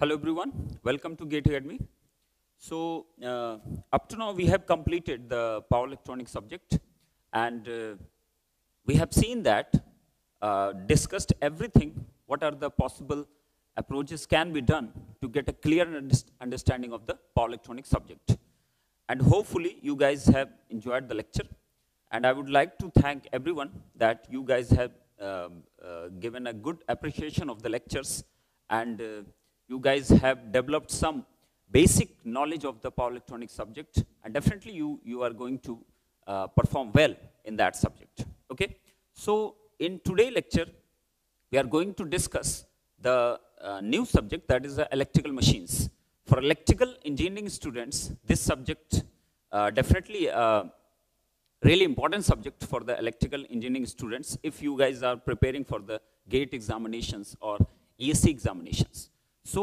Hello everyone, welcome to Gate Academy. So up to now we have completed the power electronics subject and we have seen that, discussed everything, what are the possible approaches can be done to get a clear understanding of the power electronics subject. And hopefully you guys have enjoyed the lecture, and I would like to thank everyone that you guys have given a good appreciation of the lectures, and you guys have developed some basic knowledge of the power electronics subject, and definitely you are going to perform well in that subject. Okay, so in today's lecture we are going to discuss the new subject, that is the electrical machines. For electrical engineering students, this subject definitely really important subject for the electrical engineering students if you guys are preparing for the GATE examinations or ESC examinations. So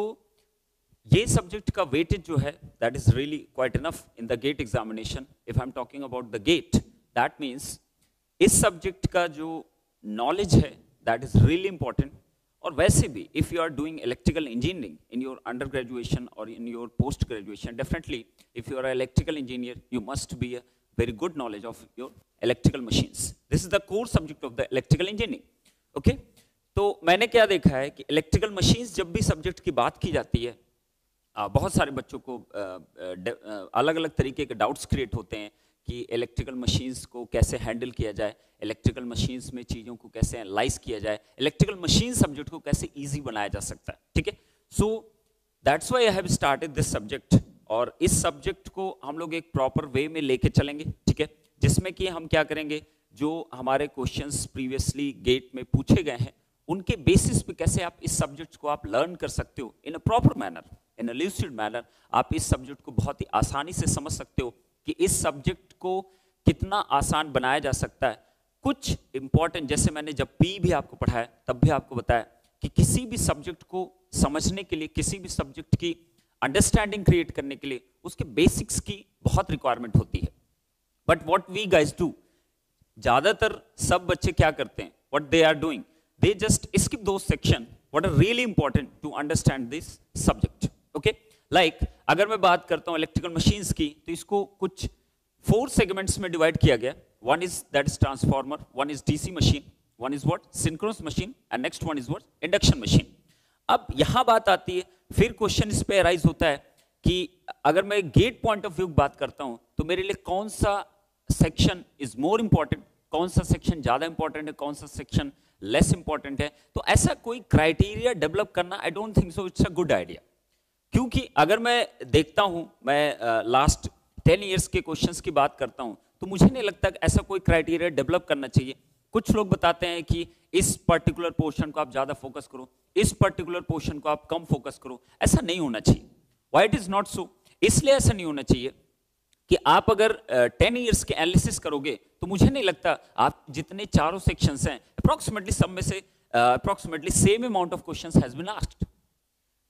ये subject का weightage जो है that is really quite enough in the GATE examination. If I'm talking about the GATE, that means इस subject का जो knowledge है that is really important. और वैसे भी if you are doing electrical engineering in your undergraduation or in your post graduation, definitely if you are an electrical engineer you must be a very good knowledge of your electrical machines. This is the core subject of the electrical engineering. Okay, तो मैंने क्या देखा है कि electrical machines जब भी subject की बात की जाती है, बहुत सारे बच्चों को अलग अलग तरीके के डाउट्स क्रिएट होते हैं कि इलेक्ट्रिकल मशीन्स को कैसे हैंडल किया जाए, इलेक्ट्रिकल मशीन्स में चीज़ों को कैसे एनालाइज किया जाए, इलेक्ट्रिकल मशीन सब्जेक्ट को कैसे इजी बनाया जा सकता है. ठीक है, so that's why I have started this subject. और इस सब्जेक्ट को हम लोग एक प्रॉपर वे में लेके चलेंगे. ठीक है, जिसमें कि हम क्या करेंगे, जो हमारे क्वेश्चंस प्रीवियसली गेट में पूछे गए हैं उनके बेसिस पे कैसे आप इस सब्जेक्ट को आप लर्न कर सकते हो in a proper manner, in a lucid manner. आप इस सब्जेक्ट को बहुत ही आसानी से समझ सकते हो कि इस सब्जेक्ट को कितना आसान बनाया जा सकता है. कुछ इंपॉर्टेंट, जैसे मैंने जब पी भी आपको पढ़ाया तब भी आपको बताया कि किसी भी सब्जेक्ट को समझने के लिए, किसी भी सब्जेक्ट की अंडरस्टैंडिंग क्रिएट करने के लिए उसके बेसिक्स की बहुत रिक्वायरमेंट होती है. But what we guys do, ज्यादातर सब बच्चे क्या करते हैं, what they are doing, they just skip those section what are really important to understand this subject. Okay, like अगर मैं बात करता हूँ इलेक्ट्रिकल मशीन्स की, तो इसको कुछ 4 सेगमेंट्स में डिवाइड किया गया. One is that is transformer, one is DC machine, one is what synchronous machine, and next one is what induction machine. अब यहाँ बात आती है, फिर क्वेश्चन इस पे अराइज होता है कि अगर मैं गेट पॉइंट ऑफ व्यू बात करता हूँ तो मेरे लिए कौन सा सेक्शन इज मोर इंपॉर्टेंट, कौन सा सेक्शन ज्यादा इंपॉर्टेंट है, कौन सा सेक्शन लेस इंपॉर्टेंट है. तो ऐसा कोई क्राइटेरिया डेवलप करना I don't think so it's a good idea. क्योंकि अगर मैं देखता हूं, मैं लास्ट 10 इयर्स के क्वेश्चंस की बात करता हूं, तो मुझे नहीं लगता कि ऐसा कोई क्राइटेरिया डेवलप करना चाहिए. कुछ लोग बताते हैं कि इस पर्टिकुलर पोर्शन को आप ज्यादा फोकस करो, इस पर्टिकुलर पोर्शन को आप कम फोकस करो. ऐसा नहीं होना चाहिए. Why it is not so, इसलिए ऐसा नहीं होना चाहिए कि आप अगर 10 इयर्स के एनालिसिस करोगे तो मुझे नहीं लगता आप जितने चारों सेक्शंस हैं अप्रोक्सीमेटली सब में से approximately same amount of questions has been asked.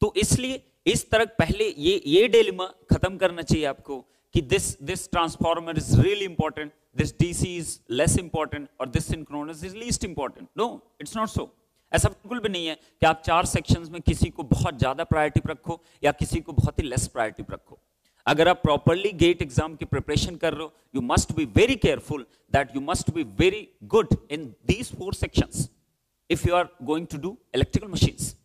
तो इसलिए इस तरह पहले ये डिलेमा खत्म करना चाहिए आपको कि this transformer is really important, this DC is less important और this synchronous is least important. No, it's not so. ऐसा बिल्कुल भी नहीं है कि आप 4 सेक्शंस में किसी को बहुत ज्यादा प्रायोरिटी पर रखो या किसी को बहुत ही लेस प्रायोरिटी पर रखो. अगर आप प्रॉपरली गेट एग्जाम की प्रिपरेशन कर रहे हो, you must be very careful that you must be very good in these 4 sections if you are going to do electrical machines.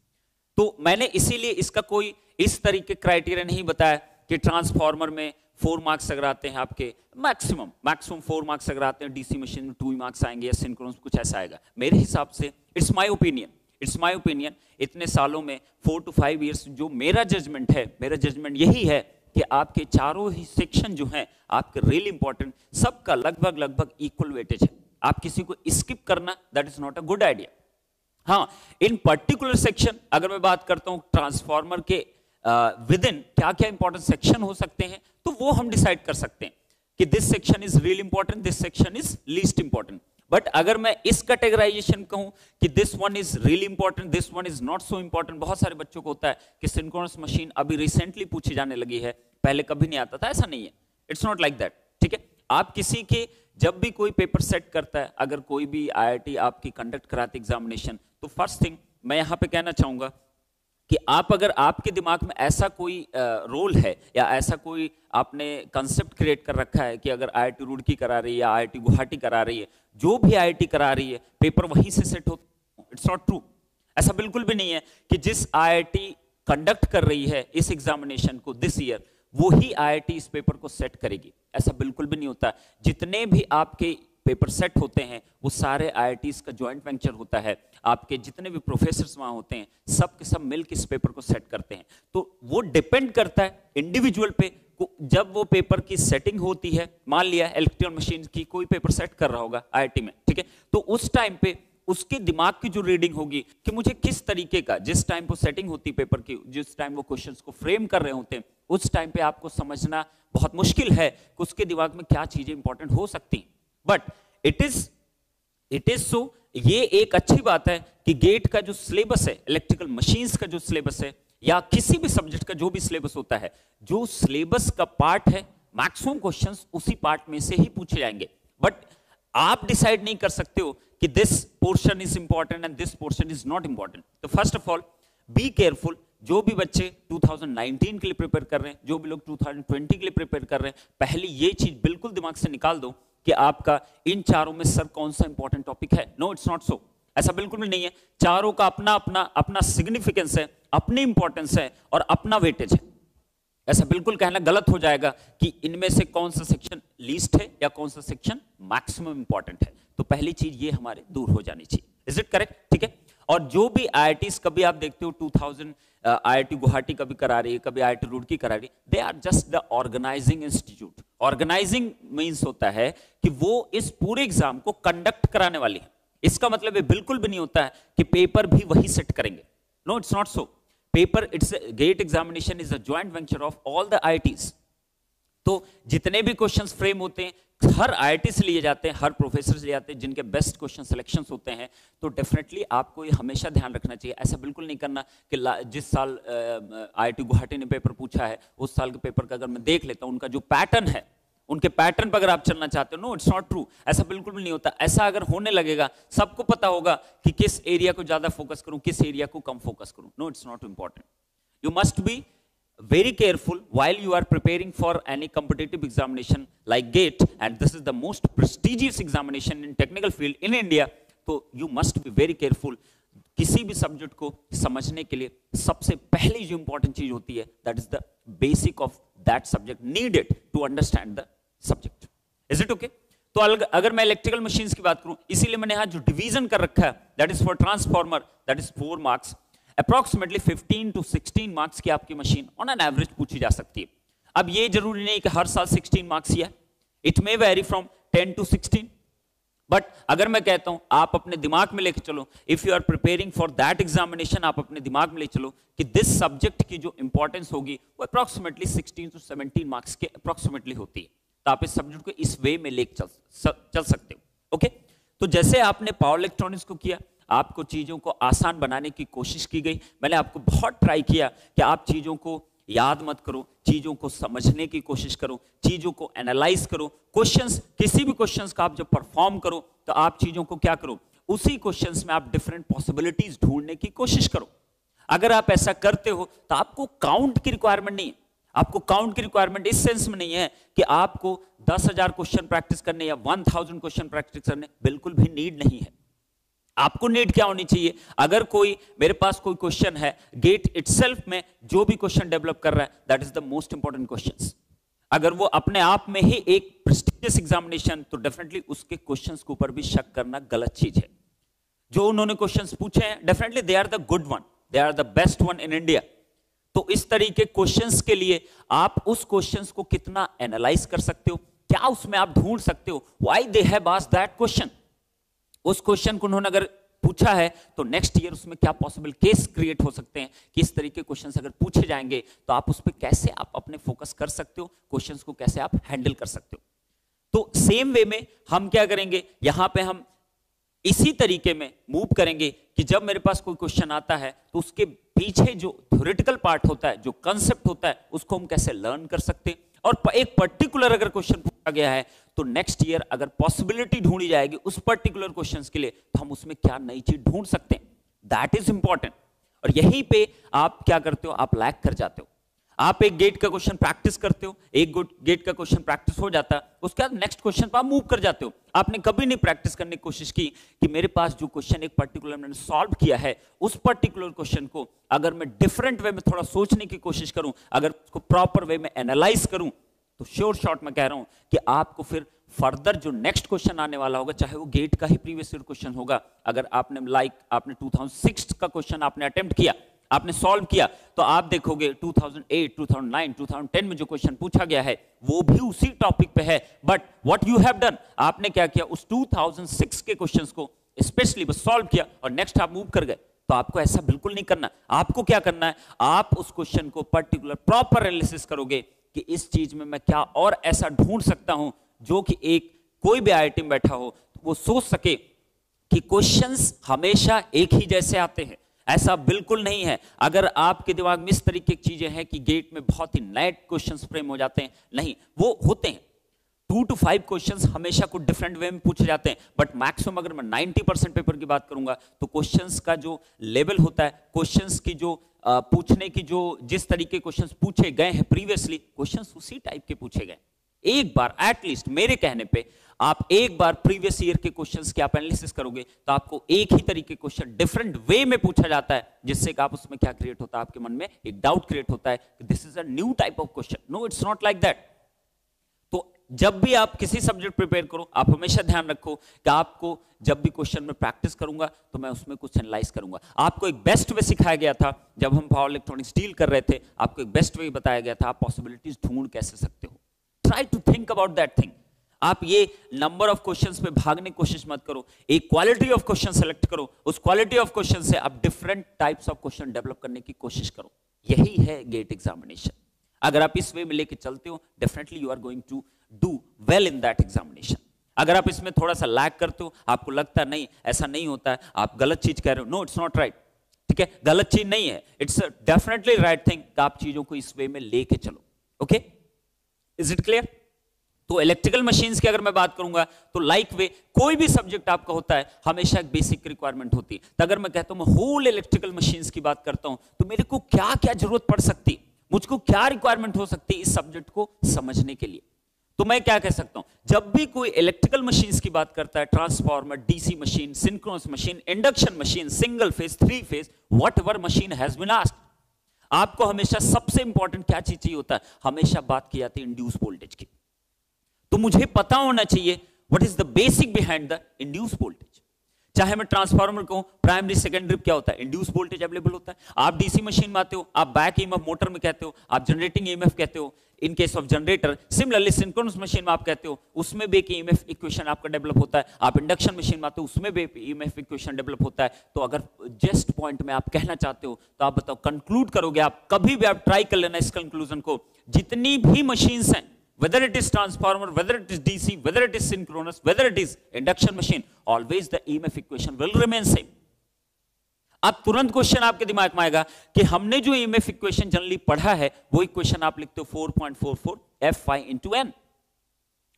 तो मैंने इसीलिए इसका कोई इस तरीके क्राइटेरिया नहीं बताया कि ट्रांसफार्मर में 4 मार्क्स अगर आते हैं आपके, मैक्सिमम 4 मार्क्स अगर आते हैं, डीसी मशीन में 2 मार्क्स आएंगे या सिंक्रोनस कुछ ऐसा आएगा. मेरे हिसाब से इट्स माय ओपिनियन, इतने सालों में 4 to 5 इयर्स जो मेरा जजमेंट है, मेरा जजमेंट यही है कि आपके चारों ही सेक्शन जो हैं आपके रियली इंपॉर्टेंट, सबका लगभग इक्वल वेटेज है. आप किसी को स्किप करना that is not a good idea. हाँ, इन पर्टिकुलर सेक्शन अगर मैं बात करता हूं ट्रांसफार्मर के विद इन क्या क्या इंपॉर्टेंट सेक्शन हो सकते हैं, तो वो हम डिसाइड कर सकते हैं कि this section is really important, this section is least important. But अगर मैं इस कैटेगराइजेशन कहूं कि this one is really important, this one is not so important, बहुत सारे बच्चों को होता है कि सिंक्रोनस मशीन अभी रिसेंटली पूछी जाने लगी है, पहले कभी नहीं आता था. ऐसा नहीं है, इट्स नॉट लाइक दैट. ठीक है, आप किसी के जब भी कोई पेपर सेट करता है, अगर कोई भी आईआईटी आपकी कंडक्ट कराती एग्जामिनेशन, तो फर्स्ट थिंग मैं यहां पे कहना चाहूंगा कि आप अगर आपके दिमाग में ऐसा कोई रोल है या ऐसा कोई आपने कंसेप्ट क्रिएट कर रखा है कि अगर आईआईटी रुड़की करा रही है या आईआईटी गुवाहाटी करा रही है, जो भी आईआईटी करा रही है पेपर वहीं से सेट हो, इट्स नॉट ट्रू। ऐसा बिल्कुल भी नहीं है कि जिस आईआईटी कंडक्ट कर रही है इस एग्जामिनेशन को दिस ईयर, वो ही आईआईटी इस पेपर को सेट करेगी, ऐसा बिल्कुल भी नहीं होता। जितने भी आपके पेपर सेट होते हैं वो सारे आईआईटीज का जॉइंट वेंचर होता है, आपके जितने भी प्रोफेसर्स वहां होते हैं सब के सब मिलकर इस पेपर को सेट करते हैं। तो वो डिपेंड करता है इंडिविजुअल पे। जब वो पेपर की सेटिंग होती है, मान लिया इलेक्ट्रॉन मशीन की कोई पेपर सेट कर रहा होगा आईआईटी में, ठीक है, तो उस टाइम पे उसके दिमाग की जो रीडिंग होगी कि मुझे किस तरीके का, जिस टाइम पर सेटिंग होती है पेपर की, जिस टाइम वो क्वेश्चंस को फ्रेम कर रहे होते हैं, उस टाइम पे आपको समझना बहुत मुश्किल है कि उसके दिमाग में क्या चीजें इंपॉर्टेंट हो सकती हैं। बट इट इज सो, ये एक अच्छी बात है कि गेट का जो सिलेबस है, इलेक्ट्रिकल मशीन्स का जो सिलेबस है या किसी भी सब्जेक्ट का जो भी सिलेबस होता है, जो सिलेबस का पार्ट है मैक्सिमम क्वेश्चंस उसी पार्ट में से ही पूछे जाएंगे। बट आप डिसाइड नहीं कर सकते हो कि this portion is important and this portion is not important. तो first of all be careful. जो भी बच्चे 2019 के लिए प्रिपेयर कर रहे हैं, जो भी लोग 2020 के लिए प्रिपेयर कर रहे हैं, पहले ये चीज बिल्कुल दिमाग से निकाल दो कि आपका इन चारों में सर कौन सा इंपॉर्टेंट टॉपिक है। नो, इट्स नॉट सो, ऐसा बिल्कुल भी नहीं है। चारों का अपना अपना अपना सिग्निफिकेंस है, अपनी इंपॉर्टेंस है और अपना वेटेज है। ऐसा बिल्कुल कहना गलत हो जाएगा कि इनमें से कौन सा सेक्शन लीस्ट है या कौन सा सेक्शन मैक्सिमम इंपॉर्टेंट है। तो पहली चीज ये हमारे दूर हो जानी चाहिए। Is it correct? ठीक है। और जो भी आईआईटीज कभी आप देखते हो 2000 आईआईटी गुवाहाटी कभी करा रही है, कभी आईआईटी रुड़की करा रही है, they are just the organising institute. Organising means होता है कि वो इस पूरे एग्जाम को कंडक्ट कराने वाली है। इसका मतलब ये बिल्कुल भी नहीं होता है कि पेपर भी वही सेट करेंगे। No, it's not so. Paper, it's GATE examination is a joint venture of all the IITs. तो जितने भी क्वेश्चंस फ्रेम होते हैं हर आईआईटी से लिए जाते हैं, हर प्रोफेसर से लिए जाते हैं, जिनके बेस्ट क्वेश्चन सिलेक्शंस होते हैं। तो डेफिनेटली आपको ये हमेशा ध्यान रखना चाहिए। ऐसा बिल्कुल नहीं करना कि जिस साल आईआईटी गुवाहाटी ने पेपर पूछा है उस साल के पेपर का अगर मैं देख लेता हूं, उनका जो पैटर्न है, उनके पैटर्न पर अगर आप चलना चाहते हो, नो, इट्स नॉट ट्रू। ऐसा बिल्कुल भी नहीं होता। ऐसा अगर होने लगेगा, सबको पता होगा कि किस एरिया को ज्यादा फोकस करूं, किस एरिया को कम फोकस करूं। No, it's not important. You must be very careful while you are preparing for any competitive examination like GATE, and this is the most prestigious examination in technical field in India. तो you must be very careful। किसी भी subject को समझने के लिए सबसे पहली जो इंपॉर्टेंट चीज होती है, that is the basic of that subject needed to understand the subject. Is it okay? तो अगर मैं इलेक्ट्रिकल मशीन्स की बात करूं, इसीलिए मैंने यहाँ जो डिवीजन कर रखा है, that is for transformer, that is 4 marks, approximately 15 to 16 marks की आपकी मशीन ऑन एन एवरेज पूछी जा सकती है। अब ये जरूरी नहीं कि हर साल 16 मार्क्स ही है, it may very from 10 to 16। But अगर मैं कहता हूं आप अपने दिमाग में लेके चलो, if you are preparing for that examination, आप अपने दिमाग में ले चलो कि दिस सब्जेक्ट की जो इंपॉर्टेंस होगी वो अप्रोक्सीमेटली 16 to 17 मार्क्स के अप्रोक्सीमेटली होती है। तो आप इस सब्जेक्ट को इस वे में लेके चल सकते हो। ओके, तो जैसे आपने पावर इलेक्ट्रॉनिक्स को किया, आपको चीजों को आसान बनाने की कोशिश की गई। मैंने आपको बहुत ट्राई किया कि आप चीजों को याद मत करो, चीजों को समझने की कोशिश करो, चीजों को एनालाइज करो। क्वेश्चंस, किसी भी क्वेश्चंस का आप जब परफॉर्म करो तो आप चीजों को क्या करो, उसी क्वेश्चंस में आप डिफरेंट पॉसिबिलिटीज ढूंढने की कोशिश करो। अगर आप ऐसा करते हो तो आपको काउंट की रिक्वायरमेंट नहीं है। आपको काउंट की रिक्वायरमेंट इस सेंस में नहीं है कि आपको 10,000 क्वेश्चन प्रैक्टिस करने या 1000 क्वेश्चन प्रैक्टिस करने, बिल्कुल भी नीड नहीं है। आपको नीड क्या होनी चाहिए, अगर कोई मेरे पास कोई क्वेश्चन है, गेट इटसेल्फ में जो भी क्वेश्चन डेवलप कर रहा है, that is the most important questions. अगर वो अपने आप में ही एक प्रेस्टिजियस एग्जामिनेशन, तो डेफिनेटली उसके क्वेश्चंस के ऊपर भी शक करना गलत चीज है। जो उन्होंने क्वेश्चंस पूछे हैं, definitely they are the good one, they are the best one in India. तो इस तरीके क्वेश्चंस के लिए आप उस क्वेश्चंस को कितना एनालाइज कर सकते हो, क्या उसमें आप ढूंढ सकते हो, why they have asked that question. उस क्वेश्चन को उन्होंने अगर पूछा है तो नेक्स्ट ईयर उसमें क्या पॉसिबल केस क्रिएट हो सकते हैं कि इस तरीके क्वेश्चंस अगर पूछे जाएंगे तो आप उस पर कैसे आप अपने फोकस कर सकते हो, क्वेश्चंस को कैसे आप हैंडल कर सकते हो। तो सेम वे में हम क्या करेंगे, यहां पे हम इसी तरीके में मूव करेंगे कि जब मेरे पास कोई क्वेश्चन आता है तो उसके पीछे जो थ्योरेटिकल पार्ट होता है, जो कंसेप्ट होता है, उसको हम कैसे लर्न कर सकते हैं। और एक पर्टिकुलर अगर क्वेश्चन पूछा गया है तो नेक्स्ट ईयर अगर पॉसिबिलिटी ढूंढी जाएगी उस पर्टिकुलर क्वेश्चन के लिए, तो हम उसमें क्या नई चीज ढूंढ सकते हैं, दैट इज इंपॉर्टेंट। और यहीं पे आप क्या करते हो, आप लैग कर जाते हो। आप एक गेट का क्वेश्चन प्रैक्टिस करते हो, एक गेट का क्वेश्चन प्रैक्टिस हो जाता है, उसके बाद नेक्स्ट क्वेश्चन पर आप मूव कर जाते हो। आपने कभी नहीं प्रैक्टिस करने की कोशिश की कि मेरे पास जो क्वेश्चन एक पर्टिकुलर मैंने सॉल्व किया है, उस पर्टिकुलर क्वेश्चन को अगर मैं डिफरेंट वे में थोड़ा सोचने की कोशिश करूं, अगर उसको प्रॉपर वे में एनालाइज करूं, तो श्योर शॉर्ट मैं कह रहा हूं कि आपको फिर फर्दर जो नेक्स्ट क्वेश्चन आने वाला होगा, चाहे वो गेट का ही प्रीवियस ईयर क्वेश्चन होगा, अगर आपने आपने 2006 का क्वेश्चन आपने अटेम्प्ट किया, आपने सॉल्व किया, तो आप देखोगे 2008, 2009, 2010 में जो क्वेश्चन पूछा गया है वो भी उसी टॉपिक पे है। But what you have done, आपने क्या किया, उस 2006 के क्वेश्चंस को स्पेशली बस सॉल्व किया और नेक्स्ट आप मूव कर गए। तो आपको ऐसा बिल्कुल नहीं करना। आपको क्या करना है, आप उस क्वेश्चन को पर्टिकुलर प्रॉपर एनालिसिस करोगे कि इस चीज में मैं क्या और ऐसा ढूंढ सकता हूं जो कि एक कोई भी आईआईटी में बैठा हो तो वो सोच सके कि क्वेश्चंस हमेशा एक ही जैसे आते हैं। ऐसा बिल्कुल नहीं है। अगर आपके दिमाग में इस तरीके की चीजें हैं कि गेट में बहुत ही नए क्वेश्चंस फ्रेम हो जाते हैं, नहीं, वो होते हैं 2 to 5 क्वेश्चंस हमेशा कुछ डिफरेंट वे में पूछे जाते हैं, बट मैक्सिमम अगर मैं 90% पेपर की बात करूंगा तो क्वेश्चंस का जो लेवल होता है, क्वेश्चंस की जो पूछने की जो जिस तरीके क्वेश्चंस पूछे गए हैं प्रीवियसली, क्वेश्चंस उसी टाइप के पूछे गए। एक बार एटलीस्ट मेरे कहने पे आप एक बार प्रीवियस ईयर के क्वेश्चंस की आप एनालिसिस करोगे तो आपको एक ही तरीके क्वेश्चन डिफरेंट वे में पूछा जाता है, जिससे कि आप उसमें क्या क्रिएट होता है, आपके मन में एक डाउट क्रिएट होता है कि this is a new type of question. No, it's not like that. तो जब भी आप किसी सब्जेक्ट प्रिपेयर करो, आप हमेशा ध्यान रखो कि आपको जब भी क्वेश्चन में प्रैक्टिस करूंगा तो मैं उसमें कुछ एनालाइज करूंगा। आपको एक बेस्ट वे सिखाया गया था जब हम पावर इलेक्ट्रॉनिक्स डील कर रहे थे, आपको एक बेस्ट वे बताया गया था, आप पॉसिबिलिटीज ढूंढ कैसे सकते हो। Try to think about that thing. आप ये नंबर ऑफ क्वेश्चंस पे भागने की कोशिश मत करो, एक क्वालिटी ऑफ क्वेश्चन सेलेक्ट करो, उस क्वालिटी ऑफ क्वेश्चन से आप different types of question develop करने की कोशिश करो। यही है गेट एग्जामिनेशन। अगर आप इस वे में लेके चलते हो, definitely you are going to do well in that examination. अगर आप इसमें थोड़ा सा लैग करते हो, आपको लगता है नहीं ऐसा नहीं होता है, आप गलत चीज कह रहे हो, नो इट्स नॉट राइट, ठीक है, गलत चीज नहीं है, इट्स डेफिनेटली राइट थिंग। आप चीजों को इस वे में लेके चलो। Okay, is it clear? तो इलेक्ट्रिकल मशीन्स की अगर मैं बात करूंगा तो लाइक वे कोई भी सब्जेक्ट आपका होता है हमेशा एक बेसिक रिक्वायरमेंट होती है। तो अगर मैं कहता हूं मैं होल इलेक्ट्रिकल मशीन्स की बात करता हूं तो मेरे को क्या क्या जरूरत पड़ सकती, मुझको क्या रिक्वायरमेंट हो सकती है इस सब्जेक्ट को समझने के लिए, तो मैं क्या कह सकता हूं, जब भी कोई इलेक्ट्रिकल मशीन्स की बात करता है, transformer, DC machine, synchronous machine, induction machine, single phase, 3 phase, whatever machine has been asked, आपको हमेशा सबसे इंपॉर्टेंट क्या चीज चाहिए होता है, हमेशा बात की जाती है इंड्यूस वोल्टेज की। तो मुझे पता होना चाहिए what is the basic behind the induce voltage. चाहे मैं ट्रांसफार्मर कहूं, प्राइमरी सेकेंडरी क्या होता है, इंड्यूस वोल्टेज अवेलेबल होता है। आप डीसी मशीन में आते हो, आप बैक ईएमएफ मोटर में कहते हो, आप जनरेटिंग ईएमएफ कहते हो इन case of generator. Similarly synchronous machine में आप कहते हो, उसमें भी एक ईएमएफ इक्वेशन आपका डेवलप होता है। आप इंडक्शन मशीन में आते हो, उसमें भी ईएमएफ इक्वेशन डेवलप होता है। तो अगर जस्ट पॉइंट में आप कहना चाहते हो तो आप बताओ, कंक्लूड करोगे आप, कभी भी आप ट्राई कर लेना इस कंक्लूजन को, जितनी भी मशीन्स हैं, whether it is transformer, whether it is DC, whether it is synchronous, whether it is induction machine, always the EMF equation will remain same. अब तुरंत क्वेश्चन आपके दिमाग में आएगा कि हमने जो EMF इक्वेशन जनरली पढ़ा है वो इक्वेशन आप लिखते हो 4.44 F phi into N।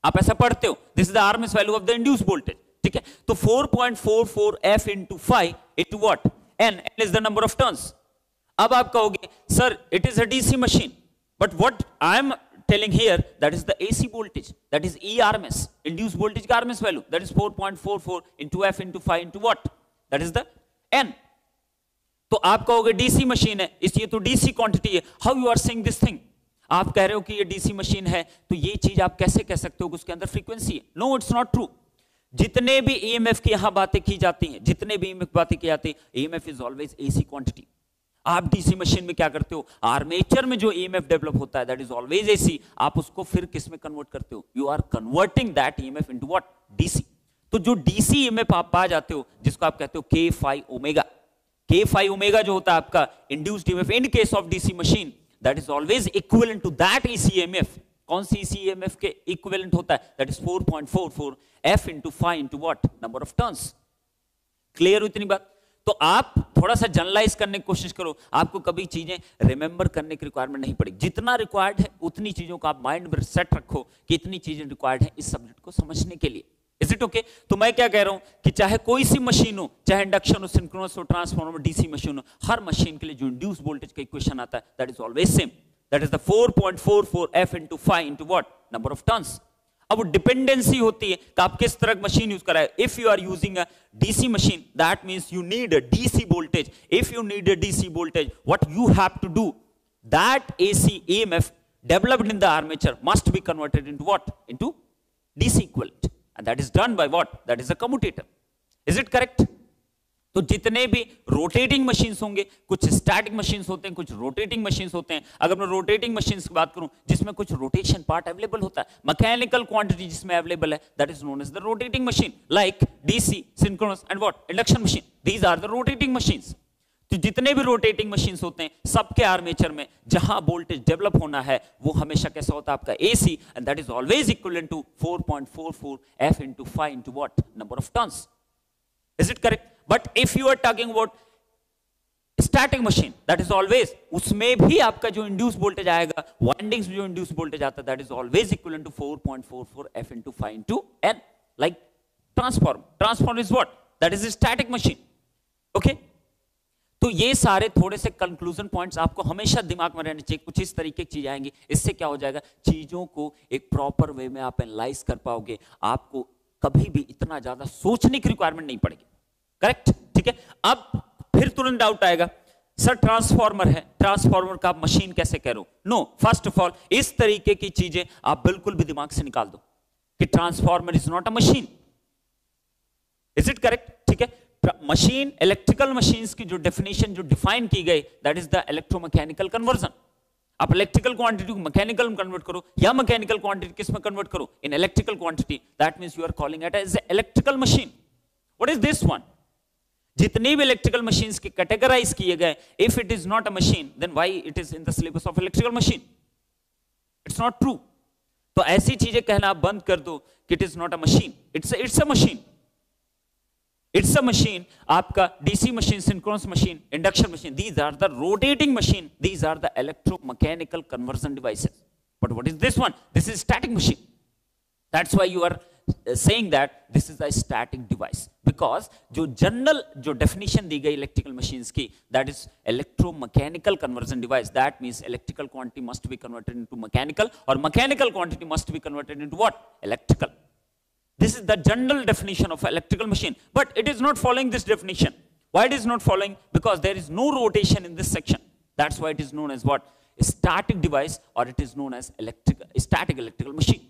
आप ऐसा पढ़ते हो, this is the RMS value of the induce voltage, ठीक है। तो 4.44 F into phi into what? N is the number of turns। अब आप कहोगे sir it is a DC machine, but what I am telling here, that is the AC voltage, that is ERMS, induced voltage का RMS value, that is 4.44 into F into phi into what, that is the N। तो आप कहोगे DC machine है, इसलिए तो DC quantity है। How you are saying this thing? आप कह रहे हो कि ये DC मशीन है, तो ये चीज आप कैसे कह सकते हो कि उसके अंदर फ्रीक्वेंसी है? No, it's not true. जितने भी EMF की यहां बातें की जाती हैं, जितने भी EMF बातें की जाती है, EMF is always AC quantity. आप डीसी मशीन में क्या करते हो, आर्मेचर में जो ईएमएफ डेवलप होता है दैट इज ऑलवेज एसी, आप उसको फिर किस में कन्वर्ट करते हो, you are converting that EMF into what, DC. तो जो डीसी ईएमएफ आप पा जाते हो, जिसको आप कहते हो K phi omega, K phi omega जो होता है आपका induced EMF in case of DC machine, that is always equivalent to that AC EMF. कौन सी एसी ईएमएफ के इक्विवेलेंट होता है, that is 4.44 F into phi into what, number of turns. Clear हुई इतनी बात? तो आप थोड़ा सा जनरलाइज करने की कोशिश करो, आपको कभी चीजें रिमेंबर करने की रिक्वायरमेंट नहीं पड़ेगी। जितना रिक्वायर्ड है उतनी चीजों को आप माइंड में सेट रखो कि इतनी चीजें रिक्वायर्ड है इस सब्जेक्ट को समझने के लिए। Is it okay? तो मैं क्या कह रहा हूं कि चाहे कोई सी मशीन हो, चाहे इंडक्शन हो, सिंक्रोनस हो, ट्रांसफार्मर, डीसी मशीन हो, हर मशीन के लिए जो इंड्यूस वोल्टेज का इक्वेशन आता है that is always same, that is the 4.44 F into phi into what? Number of turns. अब वो डिपेंडेंसी होती है कि आप किस तरह की मशीन यूज कर रहे हैं। If you are using a DC machine that means you need a DC voltage. If you need a DC voltage what you have to do, that AC EMF developed in the armature must be converted into what? Into DC equivalent, and that is done by what? That is a commutator. Is it correct? तो जितने भी rotating machines होंगे, कुछ static machines होते हैं, कुछ rotating machines होते हैं। अगर मैं रोटेटिंग मशीन्स की बात करूं जिसमें कुछ रोटेशन पार्ट अवेलेबल होता है, मैकेनिकल क्वांटिटी जिसमें अवेलेबल है, that is known as the rotating machine, like DC, synchronous and what? Induction machine. These are the rotating machines. तो जितने भी रोटेटिंग मशीन्स होते हैं सबके आर्मेचर में जहां वोल्टेज डेवलप होना है वो हमेशा कैसा होता है? आपका AC, and that is always equivalent to 4.44 F into phi into what? Number of turns. Is it correct? But if you are talking about static machine, that is always, उसमें भी आपका जो इंड्यूस वोल्टेज आएगा, windings में जो induce voltage आता है, that is always equivalent to 4.44 F into phi into N, like transformer. Transformer is what? That is a static machine. Okay? तो ये सारे थोड़े से कंक्लूजन पॉइंट्स आपको हमेशा दिमाग में रहने चाहिए। कुछ इस तरीके की चीजें आएंगी, इससे क्या हो जाएगा, चीजों को एक प्रॉपर वे में आप एनालाइज कर पाओगे, आपको कभी भी इतना ज्यादा सोचने की रिक्वायरमेंट नहीं पड़ेगी। करेक्ट? ठीक है। अब फिर तुरंत डाउट आएगा, सर ट्रांसफार्मर है, ट्रांसफार्मर का आप मशीन कैसे कह रहे हो? नो, फर्स्ट ऑफ ऑल इस तरीके की चीजें आप बिल्कुल भी दिमाग से निकाल दो कि transformer is not a machine. Is it correct? ठीक है। मशीन, इलेक्ट्रिकल मशीन्स की जो डेफिनेशन जो डिफाइन की गई, that is the electromechanical conversion. आप इलेक्ट्रिकल क्वांटिटी को मैकेनिकल में कन्वर्ट करो या मैकेनिकल क्वांटिटी किस में कन्वर्ट करो? In electrical quantity, that means you are calling it as electrical machine. What is this one? जितनी भी इलेक्ट्रिकल मशीन्स के कैटेगराइज किए गए, if it is not a machine then why it is in the syllabus of electrical machine? It's not true. तो ऐसी चीजें कहना आप बंद कर दो कि it is not a machine, it's a machine. It's a machine. आपका DC machine, synchronous machine, induction machine, these are the rotating machine. These are the electromechanical conversion devices. But what is this one? This is static machine. That's why you are saying that this is a static device. Because जो general जो definition दी गई electrical machines की, that is electromechanical conversion device. That means electrical quantity must be converted into mechanical, or mechanical quantity must be converted into what? Electrical. This is the general definition of electrical machine, but it is not following this definition. Why it is not following? Because there is no rotation in this section. That's why it is known as what? A static device, or it is known as static electrical machine.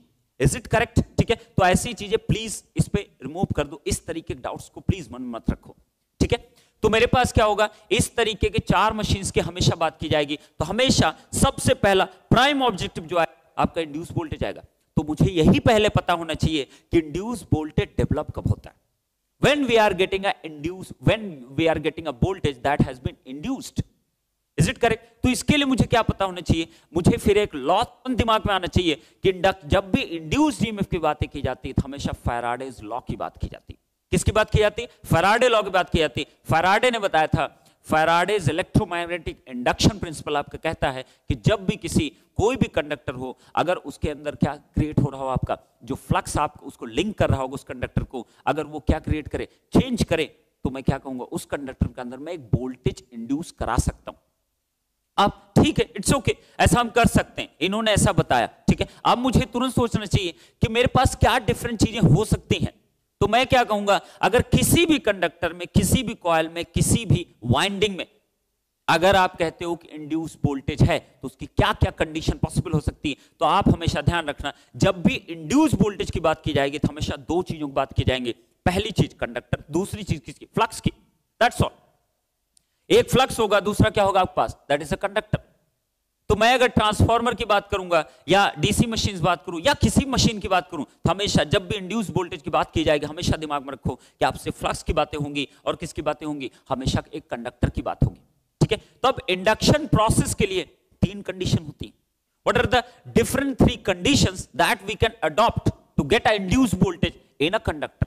Is it correct? ठीक है। तो ऐसी चीजें please इस पे remove कर दो, इस तरीके के डाउट्स को प्लीज मन में मत रखो। ठीक है। तो मेरे पास क्या होगा, इस तरीके के 4 मशीन्स की हमेशा बात की जाएगी। तो हमेशा सबसे पहला प्राइम ऑब्जेक्टिव जो है आपका इंड्यूस वोल्टेज आएगा। तो मुझे यही पहले पता होना चाहिए कि इंड्यूस वोल्टेज डेवलप कब होता है। when we are getting a voltage that has been induced. Is it correct? तो इसके लिए मुझे क्या पता होना चाहिए, मुझे फिर एक लॉ दिमाग में आना चाहिए कि जब भी इंड्यूस्ड ईएमएफ की बातें की जाती है तो हमेशा फैराडेज लॉ की बात की जाती है। किसकी बात की जाती है? फैराडे लॉ की बात की जाती है। फैराडे ने बताया था, फैराडेज इलेक्ट्रोमैग्नेटिक इंडक्शन प्रिंसिपल आपका कहता है कि जब भी कोई भी कंडक्टर हो, अगर उसके अंदर क्या क्रिएट हो रहा हो, आपका जो फ्लक्स आप उसको लिंक कर रहा होगा उस कंडक्टर को, अगर वो क्या क्रिएट करे, चेंज करे, तो मैं क्या कहूंगा, उस कंडक्टर के अंदर मैं एक वोल्टेज इंड्यूस करा सकता हूं। अब ठीक है, इट्स ओके, ऐसा हम कर सकते हैं, इन्होंने ऐसा बताया। ठीक है। अब मुझे तुरंत सोचना चाहिए कि मेरे पास क्या डिफरेंट चीजें हो सकती हैं। तो मैं क्या कहूंगा, अगर किसी भी कंडक्टर में, किसी भी कॉइल में, किसी भी वाइंडिंग में अगर आप कहते हो कि इंड्यूस वोल्टेज है तो उसकी क्या क्या कंडीशन पॉसिबल हो सकती है। तो आप हमेशा ध्यान रखना, जब भी इंड्यूस वोल्टेज की बात की जाएगी तो हमेशा 2 चीजों की बात की जाएंगे। पहली चीज कंडक्टर, दूसरी चीज किसकी? फ्लक्स की। That's all. एक फ्लक्स होगा, दूसरा क्या होगा आपके पास? That is a conductor. तो मैं अगर ट्रांसफार्मर की बात करूंगा या डीसी मशीन बात करूं या किसी मशीन की बात करूं, तो हमेशा जब भी इंड्यूस वोल्टेज की बात की जाएगी हमेशा दिमाग में रखो कि आपसे फ्लक्स की बातें होंगी और किसकी बातें होंगी? हमेशा एक कंडक्टर की बात होगी। ठीक है। तो अब इंडक्शन प्रोसेस के लिए 3 कंडीशन होती है। What are the different 3 conditions that we can adopt to get a induce voltage in a conductor?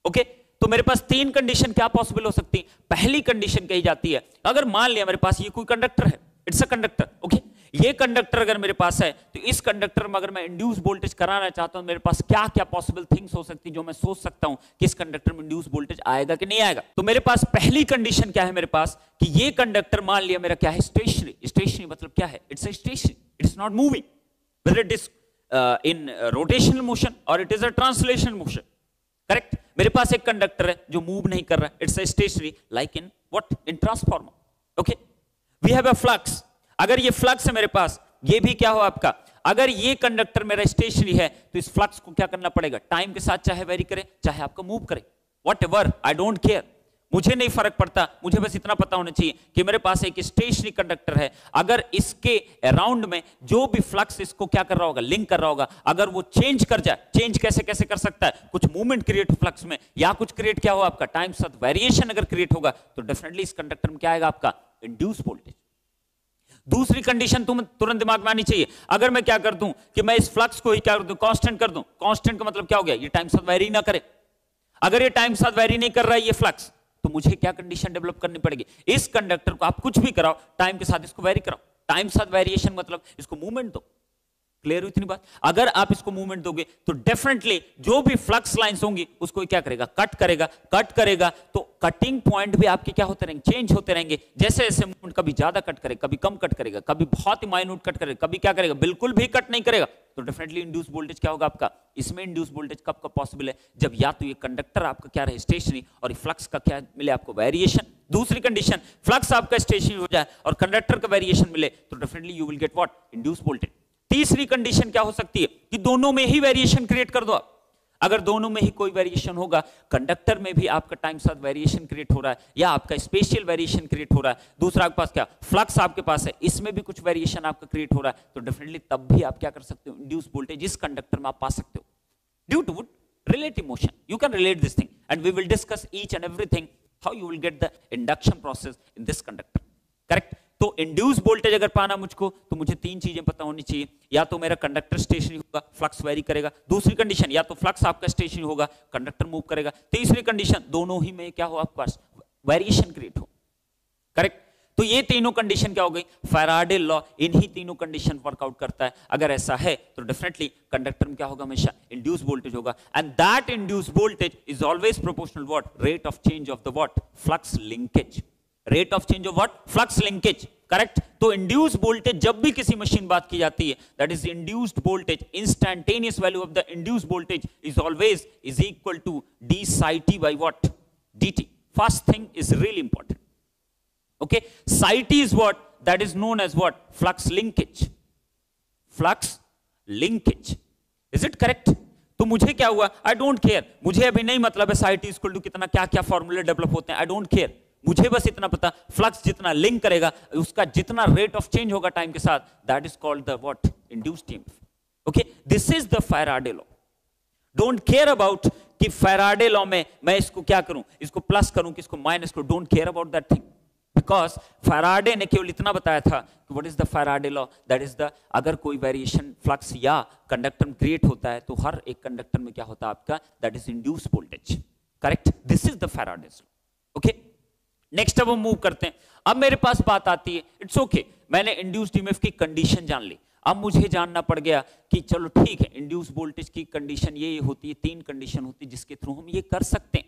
Okay. तो मेरे पास 3 कंडीशन क्या पॉसिबल हो सकती है। पहली कंडीशन कही जाती है, अगर मान लिया मेरे पास ये कोई कंडक्टर है, इट्स अ कंडक्टर, ओके, ये कंडक्टर अगर मेरे पास है तो इस कंडक्टर में अगर मैं इंड्यूस वोल्टेज कराना चाहता हूं, मेरे पास क्या क्या पॉसिबल थिंग्स हो सकती जो मैं सोच सकता हूं कि इस कंडक्टर में इंड्यूस वोल्टेज आएगा कि नहीं आएगा। तो मेरे पास पहली कंडीशन क्या है मेरे पास कि ये कंडक्टर मान लिया मेरा क्या है, स्टेशनरी। स्टेशनरी मतलब क्या है, it's a stationary, it's not moving, whether it is in rotational motion और it is a translational motion. Correct, मेरे पास एक कंडक्टर है जो मूव नहीं कर रहा है, it's a stationary like in what, in transformer. Okay, we have a flux. अगर ये फ्लक्स है मेरे पास, ये भी क्या हो आपका, अगर ये कंडक्टर मेरा स्टेशनरी है तो इस फ्लक्स को क्या करना पड़ेगा, टाइम के साथ चाहे वेरी करे चाहे आपका मूव करे, what ever, I don't care, मुझे नहीं फर्क पड़ता। मुझे बस इतना पता होना चाहिए कि मेरे पास एक स्टेशनरी कंडक्टर है, अगर इसके अराउंड में जो भी फ्लक्स इसको क्या कर रहा होगा, लिंक कर रहा होगा, अगर वो चेंज कर जाए, चेंज कैसे कैसे कर सकता है, कुछ मूवमेंट क्रिएट हो फ्लक्स में या कुछ क्रिएट क्या हो आपका टाइम साथ वेरिएशन अगर क्रिएट होगा तो डेफिनेटली इस कंडक्टर में क्या आएगा आपका इंड्यूस वोल्टेज। दूसरी कंडीशन तुम तुरंत दिमाग में आनी चाहिए, अगर मैं क्या कर दूं कि मैं इस फ्लक्स को ही क्या कर दूं, कांस्टेंट कर दूं। कांस्टेंट का मतलब क्या हो गया, ये टाइम साथ वेरी ना करे। अगर ये टाइम साथ वेरी नहीं कर रहा है ये फ्लक्स, तो मुझे क्या कंडीशन डेवलप करनी पड़ेगी, इस कंडक्टर को आप कुछ भी कराओ, टाइम के साथ इसको वेरी कराओ। टाइम साथ वेरिएशन मतलब इसको मूवमेंट दो। क्लियर हुई इतनी बात। अगर आप इसको मूवमेंट दोगे तो डेफिनेटली जो भी फ्लक्स लाइंस होंगी उसको क्या करेगा, कट करेगा। कट करेगा तो कटिंग पॉइंट भी आपके क्या होते रहेंगे, चेंज होते रहेंगे। जैसे जैसे मूवमेंट कभी ज्यादा कट करेगा, कभी कम कट करेगा, कभी बहुत ही माइन्यूट कट करेगा, कभी क्या करेगा बिल्कुल भी कट नहीं करेगा, तो डेफिनेटली इंड्यूस वोल्टेज क्या होगा आपका। इसमें इंड्यूस वोल्टेज कब कब पॉसिबल है, जब या तो ये कंडक्टर आपका क्या रहे स्टेशनरी और फ्लक्स का क्या मिले आपको वेरिएशन। दूसरी कंडीशन, फ्लक्स आपका स्टेशनरी हो जाए और कंडक्टर का वेरिएशन मिले तो definitely you will get what, induce voltage. तीसरी कंडीशन क्या हो सकती है कि दोनों में ही वेरिएशन क्रिएट कर दो आप। अगर दोनों में ही कोई वेरिएशन होगा, कंडक्टर में भी आपका टाइम साथ वेरिएशन क्रिएट हो रहा है या आपका स्पेशियल वेरिएशन क्रिएट हो रहा है, दूसरा आपके पास क्या फ्लक्स आपके पास है, इसमें भी कुछ वेरिएशन आपका क्रिएट हो रहा है, तो डेफिनेटली तब भी आप क्या कर सकते हो, इंड्यूस वोल्टेज इस कंडक्टर में आप पा सकते हो due to relative motion. You can relate this thing and we will discuss each and everything how you will get the induction process in this conductor. Correct? तो इंड्यूस वोल्टेज अगर पाना मुझको तो मुझे तीन चीजें पता होनी चाहिए, या तो मेरा कंडक्टर स्टेशनरी होगा, फ्लक्स वेरी करेगा। दूसरी कंडीशन, या तो फ्लक्स आपका स्टेशनरी होगा, कंडक्टर मूव करेगा। तीसरी कंडीशन, दोनों ही में क्या हो आपके पास वेरिएशन क्रिएट हो। करेक्ट? तो ये तीनों कंडीशन क्या हो गई, फैराडे लॉ इन्हीं तीनों कंडीशन वर्कआउट करता है। अगर ऐसा है तो डेफिनेटली कंडक्टर में क्या होगा, हमेशा इंड्यूस वोल्टेज होगा, and that induce voltage is always proportional what, rate of change of the what, flux linkage. Rate of change of what, flux linkage. Correct? तो इंड्यूस वोल्टेज जब भी किसी मशीन बात की जाती है, that is induced voltage, instantaneous value of the induced voltage is always is equal to d psi t by what, dt. First thing is really important. Okay, psi t is what, that is known as what, flux linkage. Flux linkage, is it correct? तो मुझे क्या हुआ, I don't care, मुझे अभी नहीं मतलब है psi t equal to कितना क्या क्या फॉर्मूले डेवलप होते हैं, आई डोंट केयर। मुझे बस इतना पता, फ्लक्स जितना लिंक करेगा उसका जितना रेट ऑफ चेंज होगा टाइम के साथ, that is called the what, induced EMF. Okay, this is the Faraday law. Don't care about कि फैराडे लॉ में मैं इसको क्या करूं, इसको प्लस करूं कि इसको माइनस करूं, don't care about that thing, because Faraday ने केवल इतना बताया था कि what is the Faraday law, that is the, अगर कोई वेरिएशन फ्लक्स या कंडक्टर में क्रिएट होता है तो हर एक कंडक्टर में क्या होता है आपका, that is induce voltage. Correct? This is the Faraday's law. Okay, next अब हम मूव करते हैं। अब मेरे पास बात आती है, इट्स ओके, मैंने इंड्यूस्ड ईएमएफ की कंडीशन जान ली, अब मुझे जानना पड़ गया कि चलो ठीक है, इंड्यूस वोल्टेज की कंडीशन ये होती है, तीन कंडीशन होती है जिसके थ्रू हम ये कर सकते हैं।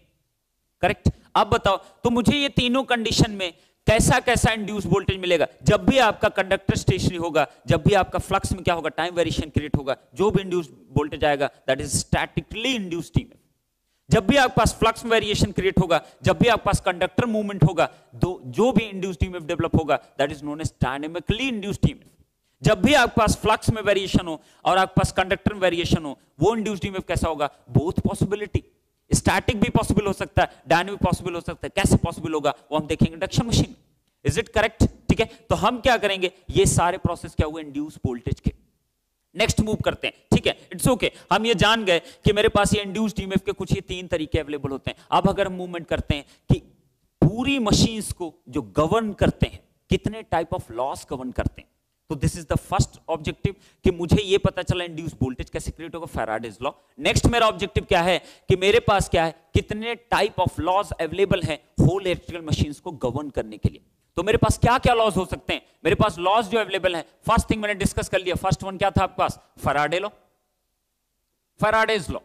करेक्ट? अब बताओ, तो मुझे ये तीनों कंडीशन में कैसा कैसा इंड्यूस वोल्टेज मिलेगा। जब भी आपका कंडक्टर स्टेशनरी होगा, जब भी आपका फ्लक्स में क्या होगा, टाइम वेरिएशन क्रिएट होगा, जो भी इंड्यूस वोल्टेज आएगा that is statically induced EMF. जब भी आपके पास फ्लक्स में वेरिएशन क्रिएट होगा, जब भी आपके पास कंडक्टर मूवमेंट होगा, जो भी इंड्यूस्ड ईएमएफ डेवलप होगा that is known as dynamically induced EMF. जब भी आपके पास फ्लक्स में वेरिएशन हो और आपके पास कंडक्टर में वेरिएशन हो, वो इंड्यूस्ड ईएमएफ कैसा होगा, बोथ पॉसिबिलिटी, स्टैटिक भी पॉसिबल हो सकता है, डायनेमिक पॉसिबल हो सकता है। कैसे पॉसिबल होगा वो हम देखेंगे induction machine. Is it correct? ठीक है, तो हम क्या करेंगे, ये सारे प्रोसेस क्या हुए इंड्यूस वोल्टेज के। नेक्स्ट मूव करते हैं, ठीक है, इट्स ओके, हम ये जान गए कि मेरे पास ये इंड्यूस्ड ईएमएफ के कुछ ये तीन तरीके अवेलेबल होते हैं। अब अगर हम मूवमेंट करते हैं कि पूरी मशीन्स को जो गवर्न करते हैं, कितने टाइप ऑफ लॉस गवर्न करते हैं, तो this is the first objective कि मुझे ये पता चला इंड्यूस वोल्टेज कैसे क्रिएट होगा, फैराडेज लॉ। नेक्स्ट मेरा ऑब्जेक्टिव क्या है कि मेरे पास क्या है, कितने टाइप ऑफ लॉज अवेलेबल हैं होल इलेक्ट्रिकल मशीन्स को गवर्न करने के लिए। तो मेरे पास क्या क्या लॉज हो सकते हैं? मेरे पास लॉज जो अवेलेबल है, फर्स्ट थिंग मैंने डिस्कस कर लिया, फर्स्ट वन क्या था आपके पास? Faraday law, Faraday's law.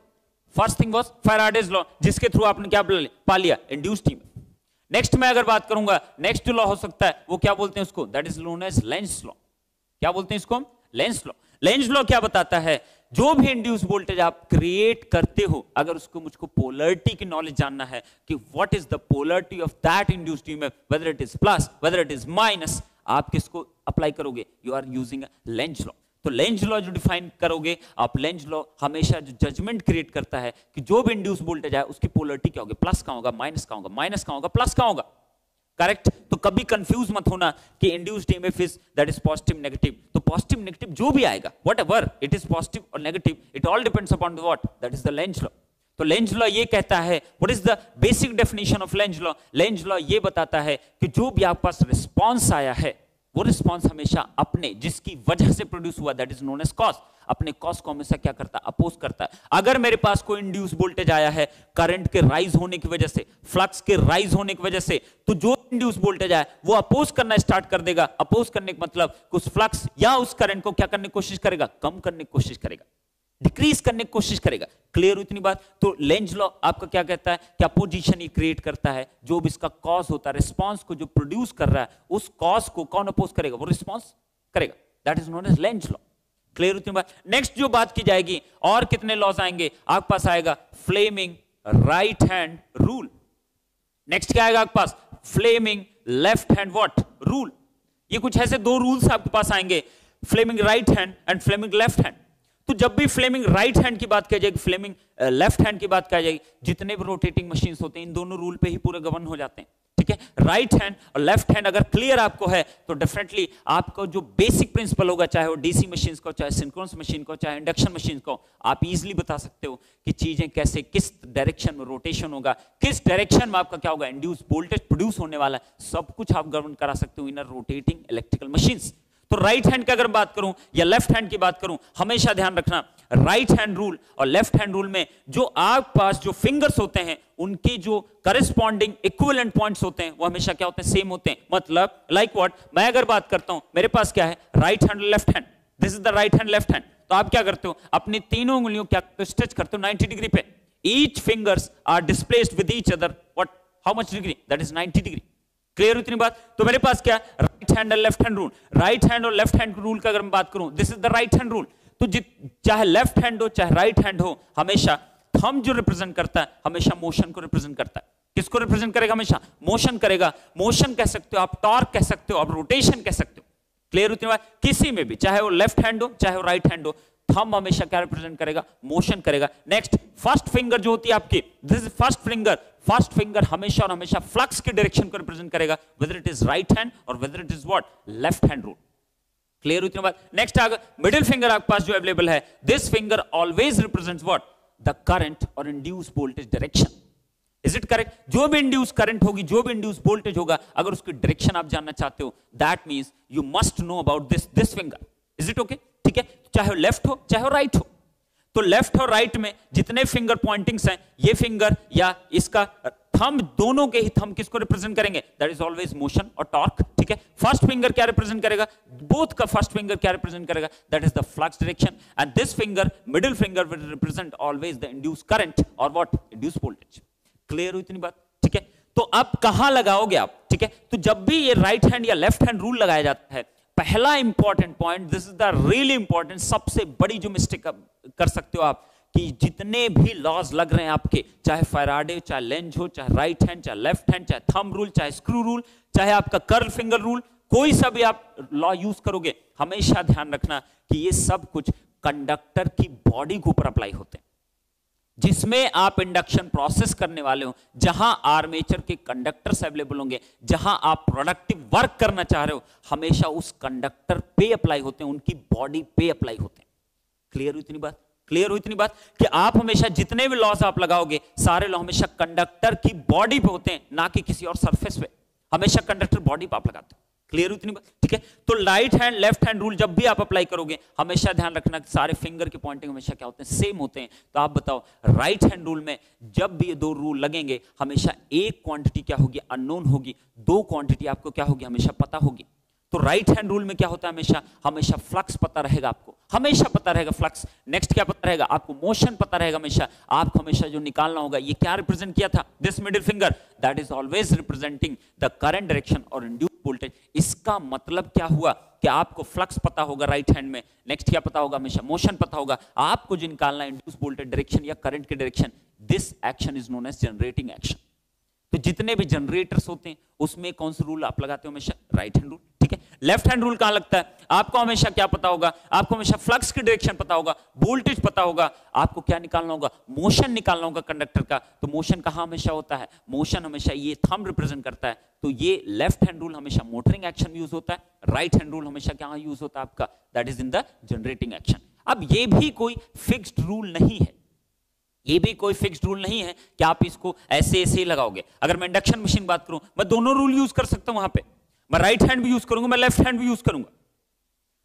First thing was Faraday's law, जिसके थ्रू आपने क्या पा लिया? Induced EMF. नेक्स्ट मैं अगर बात करूंगा, नेक्स्ट जो लॉ हो सकता है वो क्या बोलते हैं उसको? That is known as Lenz law. क्या बोलते हैं इसको? Lenz law. लेंज लॉ क्या बताता है? जो भी इंड्यूस वोल्टेज आप क्रिएट करते हो, अगर उसको मुझको पोलरिटी की नॉलेज जानना है कि what is the polarity of that induced EMF, whether it is plus, whether it is minus, आप किसको अप्लाई करोगे? You are using Lenz law. तो लेंज लॉ जो डिफाइन करोगे आप, लेंज लॉ हमेशा जो जजमेंट क्रिएट करता है कि जो भी इंड्यूस वोल्टेज है उसकी पोलरिटी क्या होगी? प्लस का होगा, माइनस का होगा, माइनस का होगा, प्लस का होगा। करेक्ट? तो कभी कंफ्यूज मत होना कि induced EMF is that is positive negative. तो पॉजिटिव नेगेटिव जो भी आएगा, व्हाटएवर इट इज पॉजिटिव और negative, it all depends upon what? That is the length law. तो लेंज लॉ ये कहता है, what is the basic definition of Lenz law? Lenz law ये बताता है कि जो भी आपके पास रिस्पॉन्स आया है, वो रिस्पॉन्स हमेशा अपने जिसकी वजह से प्रोड्यूस हुआ, that is known as cause, अपने कॉज को हमेशा क्या करता है? अपोज करता है। अगर मेरे पास कोई इंड्यूस वोल्टेज आया है करंट के राइज होने की वजह से, फ्लक्स के राइज होने की वजह से, तो जो इंड्यूस वोल्टेज आया वो अपोज करना स्टार्ट कर देगा। अपोज करने का मतलब उस फ्लक्स या उस करंट को क्या करने की कोशिश करेगा? कम करने की कोशिश करेगा, डिक्रीज करने की कोशिश करेगा। क्लियर हुई इतनी बात? तो लेंज लॉ आपका क्या कहता है कि अपोजिशन ही क्रिएट करता है, जो भी इसका कॉज होता है, रिस्पांस को जो प्रोड्यूस कर रहा है, उस कॉज को कौन अपोज करेगा? वो रिस्पांस करेगा। That is known as Lenz law. Clear हुई इतनी बात? नेक्स्ट जो बात की जाएगी, और कितने लॉज आएंगे आपके पास? आएगा Fleming right hand rule. Next क्या आएगा आपके पास? Fleming left hand what rule. ये कुछ ऐसे दो रूल्स आपके पास आएंगे, Fleming right hand and Fleming left hand. तो जब भी फ्लेमिंग राइट हैंड की बात की जाएगी, फ्लेमिंग लेफ्ट हैंड की बात की जाएगी, जितने भी रोटेटिंग मशीन्स होते हैं इन दोनों रूल पे ही पूरे गवर्न हो जाते हैं। ठीक है? राइट हैंड और लेफ्ट हैंड अगर क्लियर आपको है तो डेफिनेटली आपको जो बेसिक प्रिंसिपल होगा, चाहे वो डीसी मशीन को, चाहे सिंक्रोनस मशीन को, चाहे इंडक्शन मशीन को, आप इजीली बता सकते हो कि चीजें कैसे, किस डायरेक्शन में रोटेशन होगा, किस डायरेक्शन में आपका क्या होगा, इंड्यूस वोल्टेज प्रोड्यूस होने वाला है, सब कुछ आप गवर्न करा सकते हो इन रोटेटिंग इलेक्ट्रिकल मशीन्स। तो राइट हैंड की अगर बात करूं या लेफ्ट हैंड की बात करूं, हमेशा ध्यान रखना राइट हैंड रूल और लेफ्ट हैंड रूल में जो आपके पास जो फिंगर्स होते हैं उनके जो करस्पॉन्डिंग इक्विवेलेंट पॉइंट्स होते हैं वो हमेशा क्या होते हैं? सेम होते हैं। मतलब लाइक व्हाट, मैं अगर बात करता हूं, मेरे पास क्या है? राइट हैंड और left hand, this is the right hand left hand. तो आप क्या करते हो? अपनी तीनों उंगलियों क्या स्ट्रेच करते हो 90 डिग्री पे। Each fingers are displaced with each other what, how much degree? That is 90 degree. Clear हुई इतनी बात? तो मेरे पास क्या? राइट हैंड और left hand rule. Right hand और लेफ्ट हैंड रूल का अगर मैं बात करूं, this is the right hand rule. तो चाहे लेफ्ट हैंड हो चाहे राइट हैंड हो, हमेशा थंब जो रिप्रेजेंट करता है हमेशा मोशन को रिप्रेजेंट करता है। किसको रिप्रेजेंट करेगा? हमेशा मोशन करेगा। मोशन कह सकते हो आप, टॉर्क कह सकते हो आप, रोटेशन कह सकते हो। क्लियर होती है बात? किसी में भी, चाहे वो लेफ्ट हैंड हो चाहे वो राइट हैंड हो, थंब हमेशा क्या रिप्रेजेंट करेगा? मोशन करेगा। नेक्स्ट, फर्स्ट फिंगर जो होती है आपकी, this is first finger. First finger हमेशा और हमेशा फ्लक्स की डायरेक्शन को रिप्रेजेंट करेगा, whether it is right hand और whether it is what, left hand rule. Clear हुई बात? नेक्स्ट आगे मिडिल फिंगर आपके पास जो अवेलेबल है, this finger always represents what, the current और induce voltage direction. Is it correct? जो भी इंड्यूस करंट होगी, जो भी इंड्यूस वोल्टेज होगा, अगर उसकी डायरेक्शन आप जानना चाहते हो, that means you must know about this finger. Is it okay? ठीक है, चाहे लेफ्ट हो चाहे राइट हो। तो लेफ्ट और राइट में जितने फिंगर पॉइंटिंग्स हैं, ये फिंगर या इसका थंब, दोनों के ही थंब किसको रिप्रेजेंट करेंगे? दैट इज ऑलवेज मोशन और टॉर्क। ठीक है, फर्स्ट फिंगर क्या रिप्रेजेंट करेगा? बोथ का फर्स्ट फिंगर क्या रिप्रेजेंट करेगा? That is the flux direction. And this finger, middle finger, will represent always the induce current और व्हाट, इंड्यूस वोल्टेज। क्लियर हुई इतनी बात? ठीक है, तो अब कहां लगाओगे आप? ठीक है, तो जब भी ये राइट हैंड या लेफ्ट हैंड रूल लगाया जाता है, पहला important point, this is the really important, सबसे बड़ी जो मिस्टेक कर सकते हो आप, कि जितने भी लॉज लग रहे हैं आपके, चाहे फैराडे, चाहे लेंज हो, चाहे राइट हैंड, चाहे लेफ्ट हैंड, चाहे थंब रूल, चाहे स्क्रू रूल, चाहे आपका कर्ल फिंगर रूल, कोई सा भी आप लॉ यूज करोगे, हमेशा ध्यान रखना कि ये सब कुछ कंडक्टर की बॉडी के ऊपर अप्लाई होते हैं, जिसमें आप इंडक्शन प्रोसेस करने वाले हो, जहां आर्मेचर के कंडक्टर्स अवेलेबल होंगे, जहां आप प्रोडक्टिव वर्क करना चाह रहे हो, हमेशा उस कंडक्टर पे अप्लाई होते हैं, उनकी बॉडी पे अप्लाई होते हैं। क्लियर हुई इतनी बात? क्लियर हुई इतनी बात कि आप हमेशा जितने भी लॉस आप लगाओगे, सारे लॉ हमेशा कंडक्टर की बॉडी पे होते हैं, ना कि किसी और सरफेस पे। हमेशा कंडक्टर बॉडी पे आप लगाते हो। क्लियर इतनी बात, ठीक है। तो right hand left hand rule जब भी आप अप्लाई करोगे हमेशा ध्यान रखना सारे फिंगर के पॉइंटिंग हमेशा क्या होते हैं, सेम होते हैं। तो आप बताओ राइट हैंड रूल में जब भी ये दो रूल लगेंगे हमेशा एक क्वांटिटी क्या होगी, अननोन होगी, दो क्वांटिटी आपको क्या होगी, हमेशा पता होगी। तो राइट हैंड रूल में क्या होता है, हमेशा हमेशा फ्लक्स पता रहेगा, आपको हमेशा पता रहेगा फ्लक्स। नेक्स्ट क्या पता रहेगा आपको, मोशन पता रहेगा हमेशा। आपको हमेशा जो निकालना होगा, ये क्या रिप्रेजेंट किया था, this middle finger, that is always representing the current direction और इंड्यूस्ड वोल्टेज। इसका मतलब क्या हुआ कि आपको फ्लक्स पता होगा राइट हैंड में। नेक्स्ट क्या पता होगा, हमेशा मोशन पता होगा। आपको जो निकालना है इंड्यूस्ड वोल्टेज डायरेक्शन या करंट की direction, this action is known as generating action. तो जितने भी जनरेटर्स होते हैं उसमें कौन सा रूल आप लगाते हो, हमेशा राइट हैंड रूल, ठीक है। लेफ्ट हैंड रूल कहां लगता है, आपको हमेशा क्या पता होगा, आपको हमेशा फ्लक्स की डायरेक्शन पता होगा, वोल्टेज पता होगा, आपको क्या निकालना होगा, मोशन निकालना होगा कंडक्टर का। तो मोशन कहां हमेशा होता है, मोशन हमेशा ये थंब रिप्रेजेंट करता है। तो ये लेफ्ट हैंड रूल हमेशा मोटरिंग एक्शन यूज होता है, राइट हैंड रूल हमेशा क्या यूज होता है आपका, that is in the generating action. अब ये भी कोई फिक्स्ड रूल नहीं है, ये भी कोई फिक्स्ड रूल नहीं है कि आप इसको ऐसे ऐसे ही लगाओगे। अगर मैं इंडक्शन मशीन बात करूं, मैं दोनों रूल यूज कर सकता हूं, वहां पे मैं राइट हैंड भी यूज करूंगा, मैं लेफ्ट हैंड भी यूज करूंगा।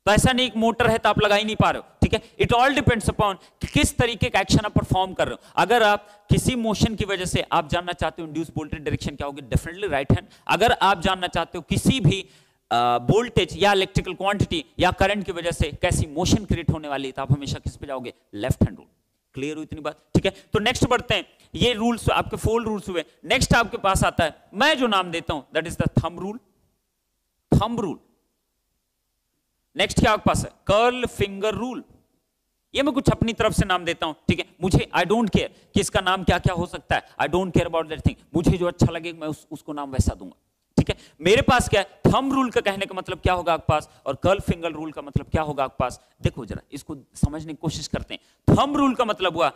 तो ऐसा नहीं एक मोटर है तो आप लगा ही नहीं पा रहे हो, ठीक है। इट ऑल डिपेंड्स अपॉन कि किस तरीके का एक्शन आप परफॉर्म कर रहे हो। अगर आप किसी मोशन की वजह से आप जानना चाहते हो इंड्यूस वोल्टेज डायरेक्शन क्या होगी, डेफिनेटली राइट हैंड। अगर आप जानना चाहते हो किसी भी वोल्टेज या इलेक्ट्रिकल क्वांटिटी या करंट की वजह से कैसी मोशन क्रिएट होने वाली है, तो आप हमेशा किस पे जाओगे, लेफ्ट हैंड रूल। क्लियर हुई इतनी बात, ठीक है। तो नेक्स्ट बढ़ते हैं, ये रूल्स आपके 4 रूल्स हुए। नेक्स्ट आपके पास आता है, मैं जो नाम देता हूं that is the thumb rule, thumb rule. Next क्या आपके पास है, कर्ल फिंगर रूल। ये मैं कुछ अपनी तरफ से नाम देता हूं, ठीक है। मुझे आई डोंट केयर कि इसका नाम क्या क्या हो सकता है, I don't care about that thing. मुझे जो अच्छा लगे मैं उसको नाम वैसा दूंगा, ठीक है। मेरे पास क्या है, थंब रूल का कहने का मतलब क्या होगा आपके पास, और कर्ल फिंगर रूल का मतलब क्या होगा आपके पास। देखो जरा इसको समझने की कोशिश करते हैं। थंब रूल का मतलब हुआ,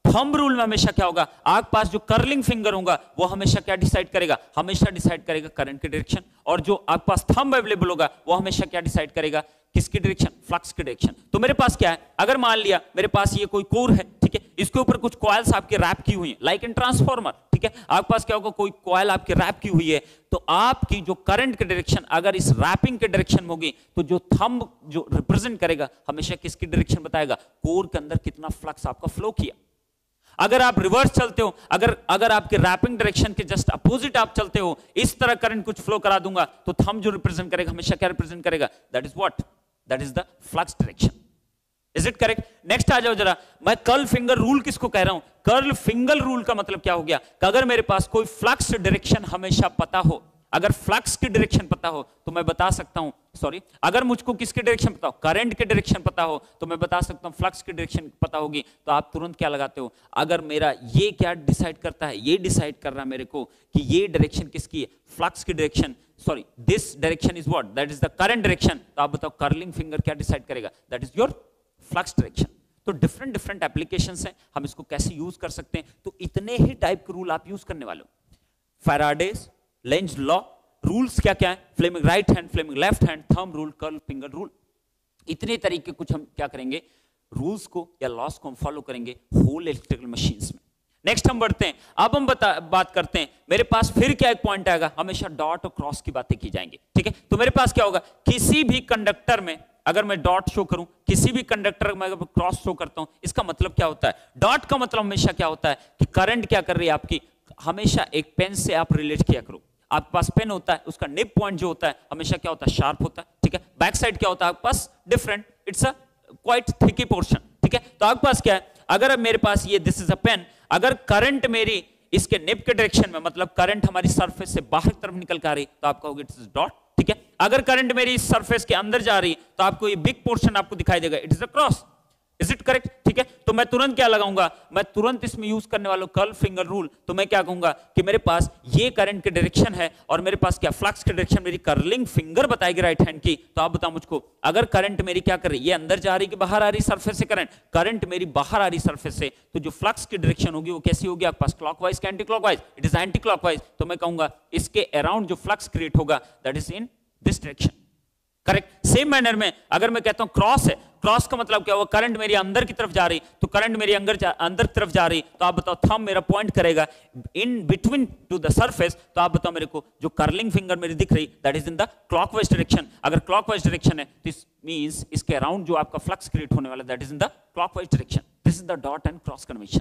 थंब रूल में हमेशा क्या होगा, आपके पास जो कर्लिंग फिंगर होगा वो हमेशा क्या डिसाइड करेगा, हमेशा डिसाइड करेगा करंट की डायरेक्शन। और जो आपके पास थंब अवेलेबल होगा वो हमेशा क्या डिसाइड करेगा, किसकी डायरेक्शन, फ्लक्स की डायरेक्शन। तो मेरे पास क्या है, अगर मान लिया मेरे पास ये कोई कोर है, ठीक है, इसके ऊपर कुछ कॉइल्स आपके रैप की हुई है, लाइक इन ट्रांसफार्मर, ठीक है। आपके पास क्या होगा, कोई कॉइल आपके रैप की हुई है, तो आपकी जो करंट की डायरेक्शन अगर इस रैपिंग के डायरेक्शन में होगी, तो जो थंब जो रिप्रेजेंट करेगा हमेशा किसकी डायरेक्शन बताएगा, कोर के अंदर कितना फ्लक्स आपका फ्लो किया। अगर आप रिवर्स चलते हो, अगर आपके रैपिंग डायरेक्शन के जस्ट अपोजिट आप चलते हो, इस तरह करंट कुछ फ्लो करा दूंगा, तो थंब जो रिप्रेजेंट करेगा हमेशा क्या रिप्रेजेंट करेगा, that is what, that is the flux direction. Is it correct. Next आ जाओ जरा, मैं कर्ल फिंगर रूल किसको कह रहा हूं, कर्ल फिंगर रूल का मतलब क्या हो गया कि अगर मेरे पास कोई फ्लक्स डायरेक्शन हमेशा पता हो, अगर फ्लक्स की डायरेक्शन पता हो तो मैं बता सकता हूं, सॉरी, अगर मुझको किसकी डायरेक्शन पता हो, करंट की डायरेक्शन पता हो, तो मैं बता सकता हूं फ्लक्स की डायरेक्शन पता होगी, तो आप तुरंत क्या लगाते हो, अगर मेरा ये क्या डिसाइड करता है, ये डिसाइड कर रहा है मेरे को कि ये डायरेक्शन किसकी है, फ्लक्स की direction, sorry this direction is what, that is the current direction. तो आप बताओ कर्लिंग फिंगर क्या डिसाइड करेगा, that is your flux direction. तो डिफरेंट डिफरेंट एप्लीकेशंस हैं, हम इसको कैसे यूज कर सकते हैं। तो इतने ही टाइप के रूल आप यूज करने वाले हो। फैराडेज लेंज लॉ, रूल्स क्या क्या है, Fleming right hand, Fleming left hand, thumb rule, curl finger rule, इतने तरीके कुछ हम क्या करेंगे, रूल्स को या लॉस को हम फॉलो करेंगे होल इलेक्ट्रिकल मशीन्स में। नेक्स्ट हम बढ़ते हैं, अब हम बात करते हैं, मेरे पास फिर क्या एक पॉइंट आएगा, हमेशा डॉट और क्रॉस की बातें की जाएंगी, ठीक है। तो मेरे पास क्या होगा, किसी भी कंडक्टर में अगर मैं डॉट शो करूं, किसी भी कंडक्टर में अगर क्रॉस शो करता हूं, इसका मतलब क्या होता है, डॉट का मतलब हमेशा क्या होता है कि करंट क्या कर रही है आपकी, हमेशा एक पेन से आप रिलेट किया करो। आपके पास पेन होता है, उसका निब पॉइंट जो होता है हमेशा क्या होता है, शार्प होता है, ठीक है। बैक साइड क्या होता है आपके पास, डिफरेंट, इट्स अ क्वाइट थिकी पोर्शन, ठीक है। तो आपके पास क्या है, अगर मेरे पास ये दिस इज अ पेन, अगर करंट मेरी इसके निब के डायरेक्शन में, मतलब करंट हमारी सरफेस से बाहर की तरफ निकल कर आ रही, तो आपका होगा इट इज डॉट, ठीक है। अगर करंट मेरी इस सरफेस के अंदर जा रही तो आपको ये बिग पोर्शन आपको दिखाई देगा, it is a cross. Is it correct, ठीक है। तो मैं तुरंत क्या लगाऊंगा, मैं तुरंत इसमें यूज करने वाला कर्ल फिंगर रूल। तो मैं क्या कहूंगा कि मेरे पास ये करंट की डायरेक्शन है और मेरे पास क्या फ्लक्स की डायरेक्शन मेरी कर्लिंग फिंगर बताएगी राइट हैंड की। तो आप बताओ मुझको, अगर करंट मेरी क्या कर रही है, ये अंदर जा रही कि बाहर आ रही सरफेस से, करंट मेरी बाहर आ रही सरफेस से, तो जो फ्लक्स की डायरेक्शन होगी वो कैसी होगी आपके पास, क्लॉकवाइज के anti clockwise, it is anti clockwise. तो मैं कहूंगा इसके अराउंड जो फ्लक्स क्रिएट होगा that is in this direction, correct. Same manner में अगर मैं कहता हूं क्रॉस है, क्रॉस का मतलब क्या हुआ, करंट मेरी अंदर की तरफ जा रही, तो करंट मेरी अंदर की तरफ जा रही, तो आप बताओ थंब मेरा पॉइंट करेगा in between two the surface, तो आप बताओ मेरे को जो कर्लिंग फिंगर मेरी दिख रही that is in the clockwise direction. अगर क्लॉकवाइज डायरेक्शन है तो इस मींस इसके अराउंड जो आपका फ्लक्स क्रिएट होने वाला that is in the clockwise direction. This is the dot and cross convention.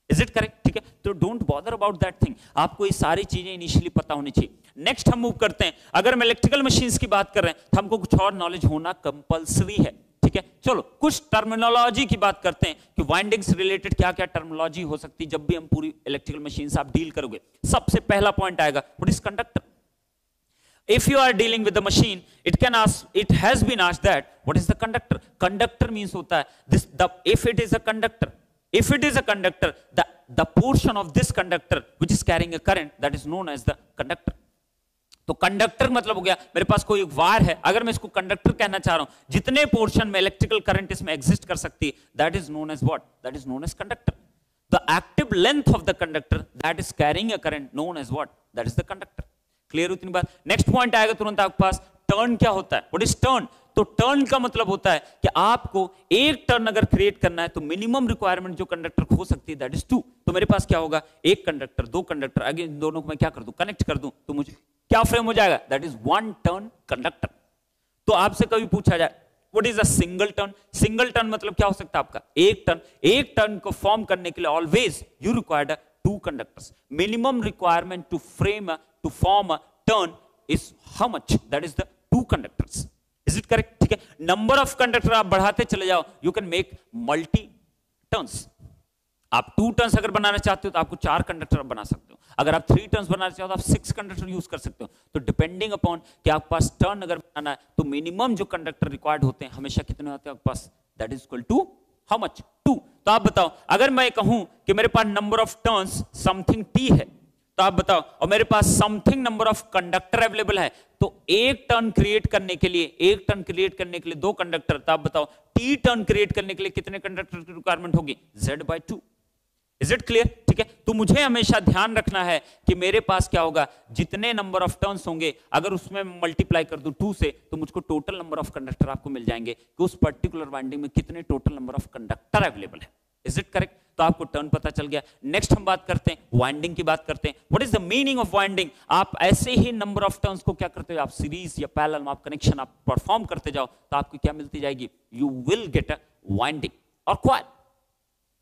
Is it correct? ठीक है, तो don't bother about that thing, आपको ये सारी चीजें इनिशियली पता होनी चाहिए। नेक्स्ट हम मूव करते हैं, अगर हम इलेक्ट्रिकल मशीन्स की बात कर रहे हैं तो हमको कुछ और नॉलेज होना कंपलसरी है। ठीक है, चलो कुछ टर्मिनोलॉजी की बात करते हैं कि वाइंडिंग से रिलेटेड क्या क्या टर्मिनोलॉजी हो सकती है जब भी हम पूरी इलेक्ट्रिकल मशीन आप डील करोगे। सबसे पहला पॉइंट आएगा what is conductor. If you are dealing with the machine, it has been asked that what is the conductor? Conductor means होता है if it is a conductor, the portion of this conductor which is carrying a current that is known as the conductor. तो conductor मतलब हो गया मेरे पास कोई एक wire है, अगर मैं इसको कंडक्टर कहना चाह रहा हूं, जितने पोर्शन में इलेक्ट्रिकल करंट इसमें एग्जिस्ट कर सकती है that is known as what, that is known as conductor. The active length of the conductor that is carrying a current known as what, that is the conductor. Clear हुई इतनी बात? Next point आएगा तुरंत आपके पास, turn क्या होता है, what is turn. तो टर्न का मतलब होता है कि आपको एक टर्न अगर क्रिएट करना है तो मिनिमम रिक्वायरमेंट जो कंडक्टर को हो सकती है दैट इज 2। तो मेरे पास क्या होगा, एक कंडक्टर, दो कंडक्टर, आगे इन दोनों को मैं क्या कर दूं, कनेक्ट कर दूं, तो मुझे क्या फ्रेम हो जाएगा, that is one turn conductor. तो आपसे कभी पूछा जाए what is a single turn, single turn मतलब क्या हो सकता है आपका, एक टर्न। एक टर्न को फॉर्म करने के लिए always you required 2 conductors. Minimum requirement to form a turn is how much, that is the 2 conductors. Is it correct? ठीक है, नंबर ऑफ कंडक्टर आप बढ़ाते चले जाओ, you can make multi turns. आप 2 टर्न्स अगर बनाना चाहते हो तो आपको 4 कंडक्टर बना सकते हो, अगर आप 3 टर्न्स बनाना चाहते हो तो आप 6 कंडक्टर यूज कर सकते हो। तो डिपेंडिंग अपॉन कि आपके पास टर्न अगर बनाना है तो मिनिमम जो कंडक्टर रिक्वायर्ड होते हैं हमेशा कितने होते हैं आपके पास, that is equal to how much, 2। तो आप बताओ अगर मैं कहूं कि मेरे पास number of turns something t है, तो आप बताओ, और मेरे पास something number of conductor available है, तो एक टर्न क्रिएट करने के लिए 2 कंडक्टर, तो आप बताओ टी टर्न क्रिएट करने के लिए कितने कंडक्टर की रिक्वायरमेंट होगी, Z/2। Is it clear? ठीक है, तो मुझे हमेशा ध्यान रखना है कि मेरे पास क्या होगा, जितने नंबर ऑफ टर्न्स होंगे अगर उसमें मल्टीप्लाई कर दूं 2 से तो मुझको टोटल नंबर ऑफ कंडक्टर आपको मिल जाएंगे कि उस पर्टिकुलर वाइंडिंग में कितने total number of conductor available है। Is it correct? तो आपको टर्न पता चल गया। नेक्स्ट हम बात करते हैं वाइंडिंग की बात करते हैं। What is the meaning of winding? आप ऐसे ही नंबर ऑफ टर्न्स को क्या करते हो, आप सीरीज या पैरेलल में आप कनेक्शन आप परफॉर्म करते जाओ तो आपको क्या मिलती जाएगी, you will get a winding और कॉइल।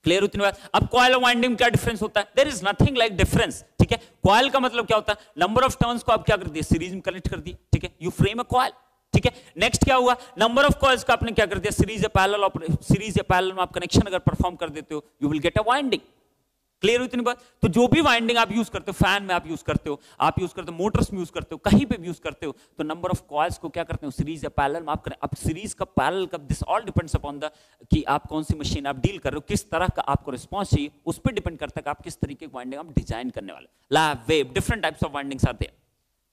क्लियर होती है बात? अब कॉइल और वाइंडिंग में क्या डिफरेंस होता है, there is nothing like difference. ठीक है, कॉइल का मतलब क्या होता है, नंबर ऑफ टर्न्स को आप क्या कर दिए, सीरीज में कनेक्ट कर दिए। ठीक है, यू फ्रेम अ कॉइल। ठीक है, नेक्स्ट क्या हुआ, नंबर ऑफ कॉइल्स का आपने क्या कर दिया, सीरीज या पैरेलल में आप कनेक्शन अगर परफॉर्म कर देते हो you will get a winding. Clear हुई इतनी बात? तो जो भी वाइंडिंग आप यूज करते हो, फैन में आप यूज करते हो, मोटर्स में यूज करते हो, कहीं पे भी यूज करते हो, तो नंबर ऑफ कॉइल्स को क्या करते हो, सीरीज या पैरेलल में आप करें। अब सीरीज का पैरेलल का this all depends upon the कि आप कौन सी मशीन आप डील कर रहे हो, किस तरह का आपको रिस्पॉन्स चाहिए, उस पर डिपेंड करता है कि आप किस तरीके की वाइंडिंग आप डिजाइन करने वाले। Lab, wave, different types of windings आते हैं।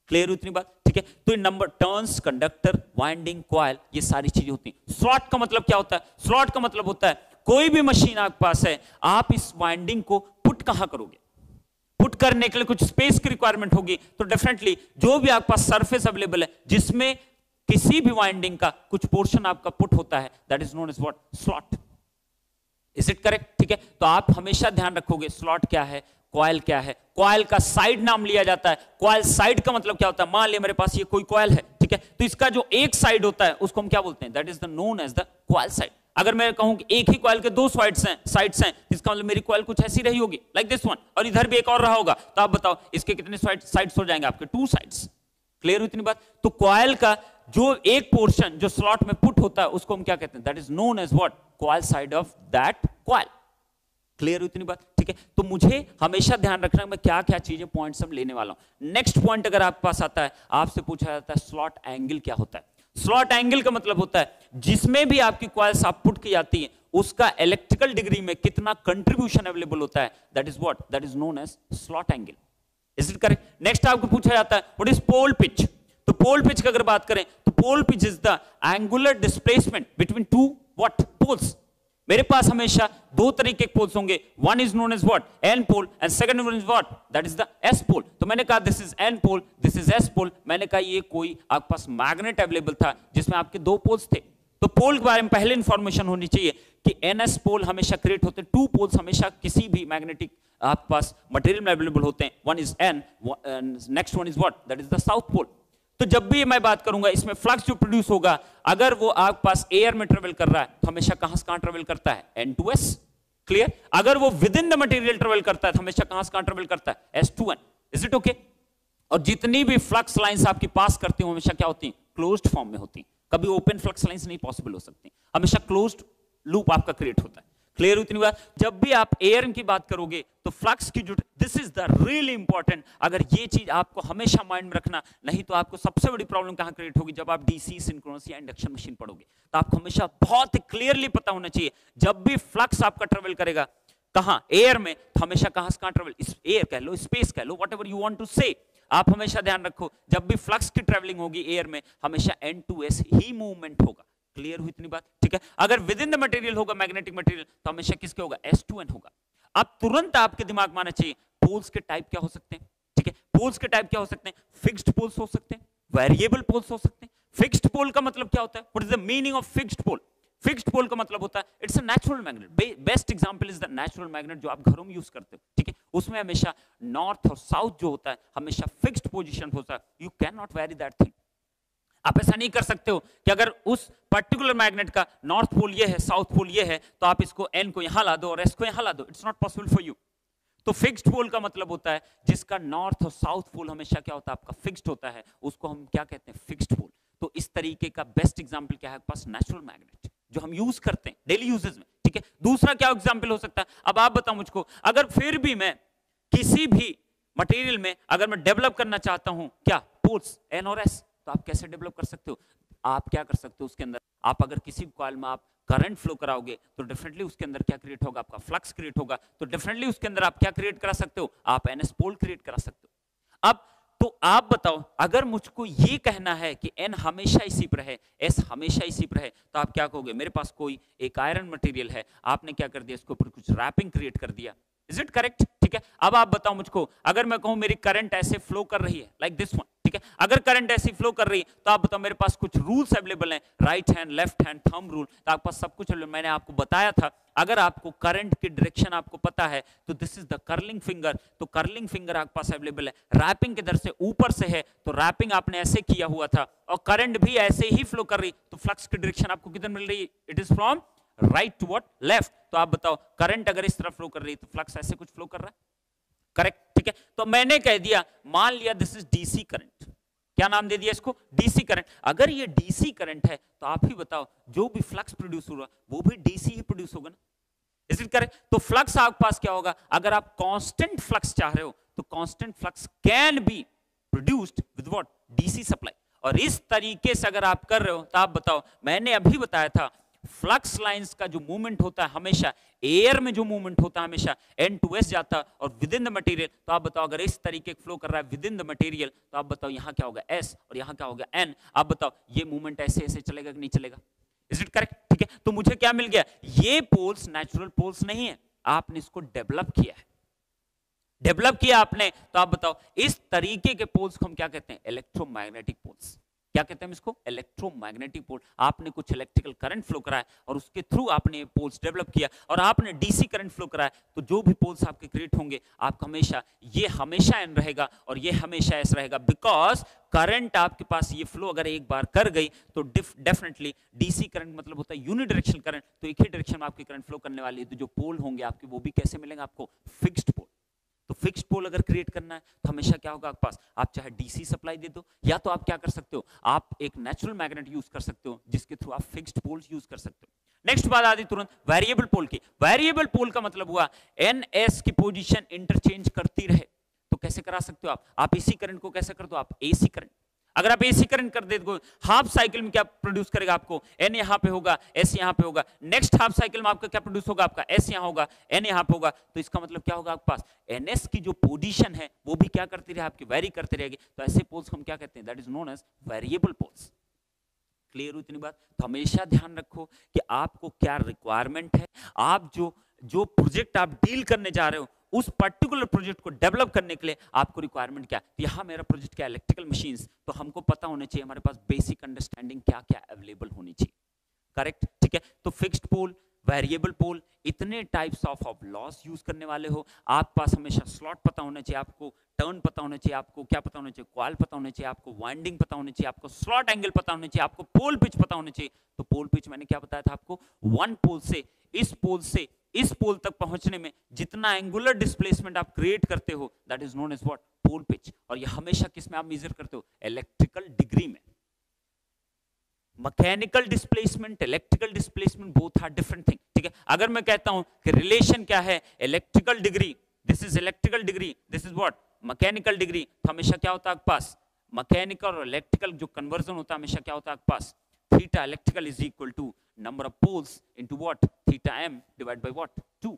क्लियर हुई इतनी बात? ठीक है, तो number turns, conductor, winding, coil, ये सारी चीजें होती हैं। स्लॉट का मतलब क्या होता है, स्लॉट का मतलब होता है कोई भी मशीन आपके पास है, आप इस वाइंडिंग को पुट कहां करोगे, पुट करने के लिए कुछ स्पेस की रिक्वायरमेंट होगी, तो डेफिनेटली जो भी आपके पास सरफेस अवेलेबल है जिसमें किसी भी वाइंडिंग का कुछ पोर्शन आपका पुट होता है that is known as what, slot. Is it correct? ठीक है, तो आप हमेशा ध्यान रखोगे स्लॉट क्या है, कॉइल क्या है। कॉइल का साइड नाम लिया जाता है। कॉइल साइड का मतलब क्या होता है, मान लिया मेरे पास ये कोई कॉइल है, ठीक है, तो इसका जो एक साइड होता है उसको हम क्या बोलते हैं, that is the known as the coil side. अगर मैं कहूं कि एक ही कॉइल के 2 साइड्स हैं, इसका मतलब मेरी कॉइल कुछ ऐसी रही होगी लाइक दिस वन, और इधर भी एक और रहा होगा, तो आप बताओ इसके कितने साइड्स हो जाएंगे, आपके 2 साइड्स। क्लियर हुई इतनी बात? तो कॉइल का जो एक पोर्शन जो स्लॉट में पुट होता है उसको हम क्या कहते हैं, that is known as what, coil side of that coil. Clear हुई इतनी बात? ठीक है, तो मुझे हमेशा ध्यान रखना मैं क्या क्या चीजें पॉइंट्स हम लेने वाला हूं। नेक्स्ट पॉइंट अगर आपके पास आता है, आपसे पूछा जाता है स्लॉट एंगल क्या होता है। स्लॉट एंगल का मतलब होता है जिसमें भी आपकी कॉइल्स आप पुट की जाती है उसका इलेक्ट्रिकल डिग्री में कितना कंट्रीब्यूशन अवेलेबल होता है, that is what, that is known as slot angle. Is it correct? Next आपको पूछा जाता है व्हाट इज पोल पिच। तो पोल पिच की अगर बात करें तो pole pitch is the angular displacement between 2 what poles. मेरे पास हमेशा 2 तरीके के पोल्स होंगे, one is known as what, N pole, and second one is what, that is the S pole. तो मैंने कहा this is N pole, this is S pole. मैंने कहा ये कोई आपके पास मैग्नेट अवेलेबल था जिसमें आपके 2 पोल्स थे, तो पोल के बारे में पहले इंफॉर्मेशन होनी चाहिए कि एनएस पोल हमेशा क्रिएट होते हैं, टू पोल्स हमेशा किसी भी मैग्नेटिक आपके पास मटेरियल में अवेलेबल होते हैं, one is N, next one is what, that is the south pole. तो जब भी मैं बात करूंगा इसमें फ्लक्स जो प्रोड्यूस होगा, अगर वो आपके पास एयर में ट्रेवल कर रहा है तो हमेशा कहां से कहां ट्रेवल करता है, एन टू एस, क्लियर। अगर वो with in the material travel करता है तो हमेशा कहां से कहां ट्रेवल करता है, S to N, is it okay. और जितनी भी फ्लक्स लाइंस आपकी पास करती हैं हमेशा क्या होती हैं, क्लोज्ड फॉर्म में होती हैं, कभी ओपन फ्लक्स लाइंस नहीं पॉसिबल हो सकती, हमेशा क्लोज्ड लूप आपका क्रिएट होता है, क्लियर हुई इतनी बात। जब भी आप एयर की बात करोगे तो फ्लक्स की जो, this is the really important, अगर ये चीज आपको हमेशा माइंड में रखना, नहीं तो आपको सबसे बड़ी प्रॉब्लम कहां क्रिएट होगी, जब आप डीसी, सिंक्रोनस या इंडक्शन मशीन पढ़ोगे तो आपको हमेशा बहुत क्लियरली पता होना चाहिए, जब भी फ्लक्स आपका ट्रेवल करेगा कहां, एयर में, तो हमेशा कहां से कहां ट्रेवल, एयर कह लो, स्पेस कह लो, व्हाटएवर यू वांट टू से, आप हमेशा ध्यान रखो जब भी फ्लक्स की ट्रेवलिंग होगी एयर में हमेशा एन टू एस ही मूवमेंट होगा, क्लियर हुई इतनी बात, ठीक है। अगर विद इन द मटेरियल होगा मैग्नेटिक मटेरियल तो हमेशा किसके होगा, S2N होगा। अब तुरंत आपके दिमाग में आना चाहिए पोल्स के टाइप क्या हो सकते हैं, ठीक है। पोल्स के टाइप क्या हो सकते हैं, फिक्स्ड पोल्स हो सकते हैं, वेरिएबल पोल्स हो सकते हैं। फिक्स्ड पोल का मतलब क्या होता है, what is the meaning of fixed pole. Fixed pole का मतलब होता है it's a natural magnet, best example is the natural magnet जो आप घरों में यूज करते हो, ठीक है। उसमें हमेशा नॉर्थ और साउथ जो होता है हमेशा फिक्स्ड पोजीशन होता है, you can not very that thing. आप ऐसा नहीं कर सकते हो कि अगर उस पर्टिकुलर मैग्नेट का नॉर्थ पोल ये है, साउथ पोल ये है, तो आप इसको एन को यहां ला दो और एस को यहां ला दो, it's not possible for you. तो फिक्स्ड पोल का मतलब होता है जिसका नॉर्थ और साउथ पोल हमेशा क्या होता है, आपका फिक्स्ड होता है, उसको हम क्या कहते हैं, फिक्स्ड पोल। तो इस तरीके का बेस्ट एग्जांपल क्या है आपके पास, नेचुरल मैग्नेट जो हम यूज करते हैं डेली यूजेस में, ठीक है। दूसरा क्या एग्जांपल हो सकता है, अब आप बताओ मुझको, अगर फिर भी मैं किसी भी मटेरियल में अगर मैं डेवलप करना चाहता हूं क्या, पोल्स एन और एस, तो आप कैसे डेवलप कर सकते हो, आप क्या कर सकते हो उसके अंदर, आप अगर किसी कॉइल में आप करंट फ्लो कराओगे तो डेफिनेटली उसके अंदर क्या क्रिएट होगा, आपका फ्लक्स क्रिएट होगा, तो डेफिनेटली उसके अंदर आप क्या क्रिएट करा सकते हो, आप एनएस पोल क्रिएट करा सकते हो। अब तो आप बताओ, अगर मुझको ये कहना है कि एन हमेशा इसी पर है, एस हमेशा इसी पर है, तो आप क्या कहोगे, मेरे पास कोई एक आयरन मटेरियल है, आपने क्या कर दिया, इसके ऊपर कुछ रैपिंग क्रिएट कर दिया, इज इट करेक्ट, ठीक है। अब आप बताओ मुझको, अगर मैं कहूं मेरी करंट ऐसे फ्लो कर रही है लाइक दिस वन, ठीक है, अगर करंट ऐसी फ्लो कर रही है तो आप बताओ मेरे पास कुछ रूल्स अवेलेबल हैं, right hand, left hand, thumb rule, तो आपके पास सब कुछ अवेलेबल। मैंने आपको बताया था अगर आपको करंट की डायरेक्शन आपको पता है तो this is the curling finger, तो कर्लिंग फिंगर आपके पास अवेलेबल है। रैपिंग किधर से, ऊपर से है, तो रैपिंग आपने ऐसे किया हुआ था और करंट भी ऐसे ही फ्लो कर रही, तो फ्लक्स की डायरेक्शन आपको किधर मिल रही है, it is from right to what, left. तो आप बताओ करंट अगर इस तरफ फ्लो कर रही है तो फ्लक्स ऐसे कुछ फ्लो कर रहा है, करेक्ट, ठीक है। तो मैंने कह दिया, मान लिया दिस इज डीसी करंट, क्या नाम दे दिया इसको, डीसी करंट। अगर ये डीसी करंट है तो आप ही बताओ जो भी फ्लक्स प्रोड्यूस हो रहा वो भी डीसी ही प्रोड्यूस होगा ना, इज इट करेक्ट। तो फ्लक्स आपके पास क्या होगा, अगर आप कांस्टेंट फ्लक्स चाह रहे हो तो constant flux can be produced with what, DC supply. और इस तरीके से अगर आप कर रहे हो तो आप बताओ, मैंने अभी बताया था फ्लक्स लाइंस का जो मूवमेंट होता है हमेशा एयर में, जो मूवमेंट होता है हमेशा एन टू एस जाता है और विद इन द मटेरियल। तो आप बताओ अगर इस तरीके फ्लो कर रहा है विद इन द मटेरियल तो आप बताओ यहां क्या होगा, एस, और यहां क्या होगा, एन। आप बताओ ये मूवमेंट ऐसे ऐसे चलेगा कि नहीं चलेगा, इज इट करेक्ट, ठीक है। तो मुझे क्या मिल गया, ये पोल्स नेचुरल पोल्स नहीं है, आपने इसको डेवलप किया है, डेवलप किया आपने। तो आप बताओ इस तरीके के पोल्स को हम क्या कहते हैं, इलेक्ट्रोमैग्नेटिक पोल्स। क्या कहते हैं इसको, इलेक्ट्रोमैग्नेटिक पोल। आपने कुछ इलेक्ट्रिकल करंट फ्लो कराया और उसके थ्रू आपने पोल्स डेवलप किया और आपने डीसी करंट फ्लो कराया, तो जो भी पोल्स आपके क्रिएट होंगे आपका हमेशा ये हमेशा एन रहेगा और ये हमेशा एस रहेगा, बिकॉज करंट आपके पास ये फ्लो अगर एक बार कर गई तो डेफिनेटली डीसी करंट मतलब होता है यूनिडायरेक्शनल करंट, तो एक ही डायरेक्शन में आपकी करंट फ्लो करने वाली है। तो जो पोल होंगे आपके वो भी कैसे मिलेंगे आपको, फिक्स्ड पोल। तो फिक्स्ड पोल अगर क्रिएट करना है तो हमेशा क्या होगा आपके पास, आप चाहे डीसी सप्लाई दे दो या तो आप क्या कर सकते हो, आप एक नेचुरल मैग्नेट यूज कर सकते हो जिसके थ्रू आप फिक्स्ड पोल्स यूज कर सकते हो। नेक्स्ट बात आती तुरंत वेरिएबल पोल की। वेरिएबल पोल का मतलब हुआ एन एस की पोजीशन इंटरचेंज करती रहे। तो कैसे करा सकते हो आप इसी करंट को कैसे कर दो आप एसी करंट। अगर आप एसी करंट कर दे दो हाफ साइकिल में क्या प्रोड्यूस करेगा आपको, एन यहां पे होगा, एस यहां पे होगा। नेक्स्ट हाफ साइकिल में आपका क्या प्रोड्यूस होगा, आपका एस यहां होगा, एन यहां पे होगा। तो इसका मतलब क्या होगा आपके पास, एनएस की जो पोजीशन है वो भी क्या करती रहे आपकी, वेरी करती रहेगी। तो ऐसे पोल्स हम क्या कहते हैं, that is known as variable poles. Clear हुई इतनी बात। तो हमेशा ध्यान रखो कि आपको क्या रिक्वायरमेंट है, आप जो प्रोजेक्ट आप डील करने जा रहे हो उस पर्टिकुलर प्रोजेक्ट को डेवलप करने के लिए आपको रिक्वायरमेंट क्या है। तो यहाँ मेरा प्रोजेक्ट क्या, इलेक्ट्रिकल मशीन्स, तो हमको पता होना चाहिए हमारे पास बेसिक अंडरस्टैंडिंग क्या क्या अवेलेबल होनी चाहिए। करेक्ट, ठीक है। तो फिक्स्ड पोल, वेरिएबल पोल, इतने टाइप्स ऑफ लॉस यूज करने वाले हो। आप पास हमेशा स्लॉट पता होना चाहिए, आपको टर्न पता होना चाहिए, आपको क्या पता होना चाहिए, कॉइल पता होना चाहिए, आपको वाइंडिंग पता होना चाहिए, आपको स्लॉट एंगल पता होना चाहिए, आपको पोल पिच पता होना चाहिए। तो पोल पिच मैंने क्या बताया था आपको, वन पोल से इस पोल तक पहुंचने में जितना एंगुलर डिस्प्लेसमेंट आप क्रिएट करते हो, that is known as what, pole pitch. और ये हमेशा किस में आप मेजर करते हो, इलेक्ट्रिकल डिग्री में। Mechanical displacement, electrical displacement, both are different thing, ठीक है। अगर मैं कहता हूं कि रिलेशन क्या है, electrical degree, this is electrical degree, this is what, mechanical degree, तो हमेशा क्या होता है आपके पास, मैकेनिकल और इलेक्ट्रिकल जो कन्वर्जन होता है हमेशा क्या होता है आपके पास, theta electrical is equal to number of poles into what, theta M divide by what, 2।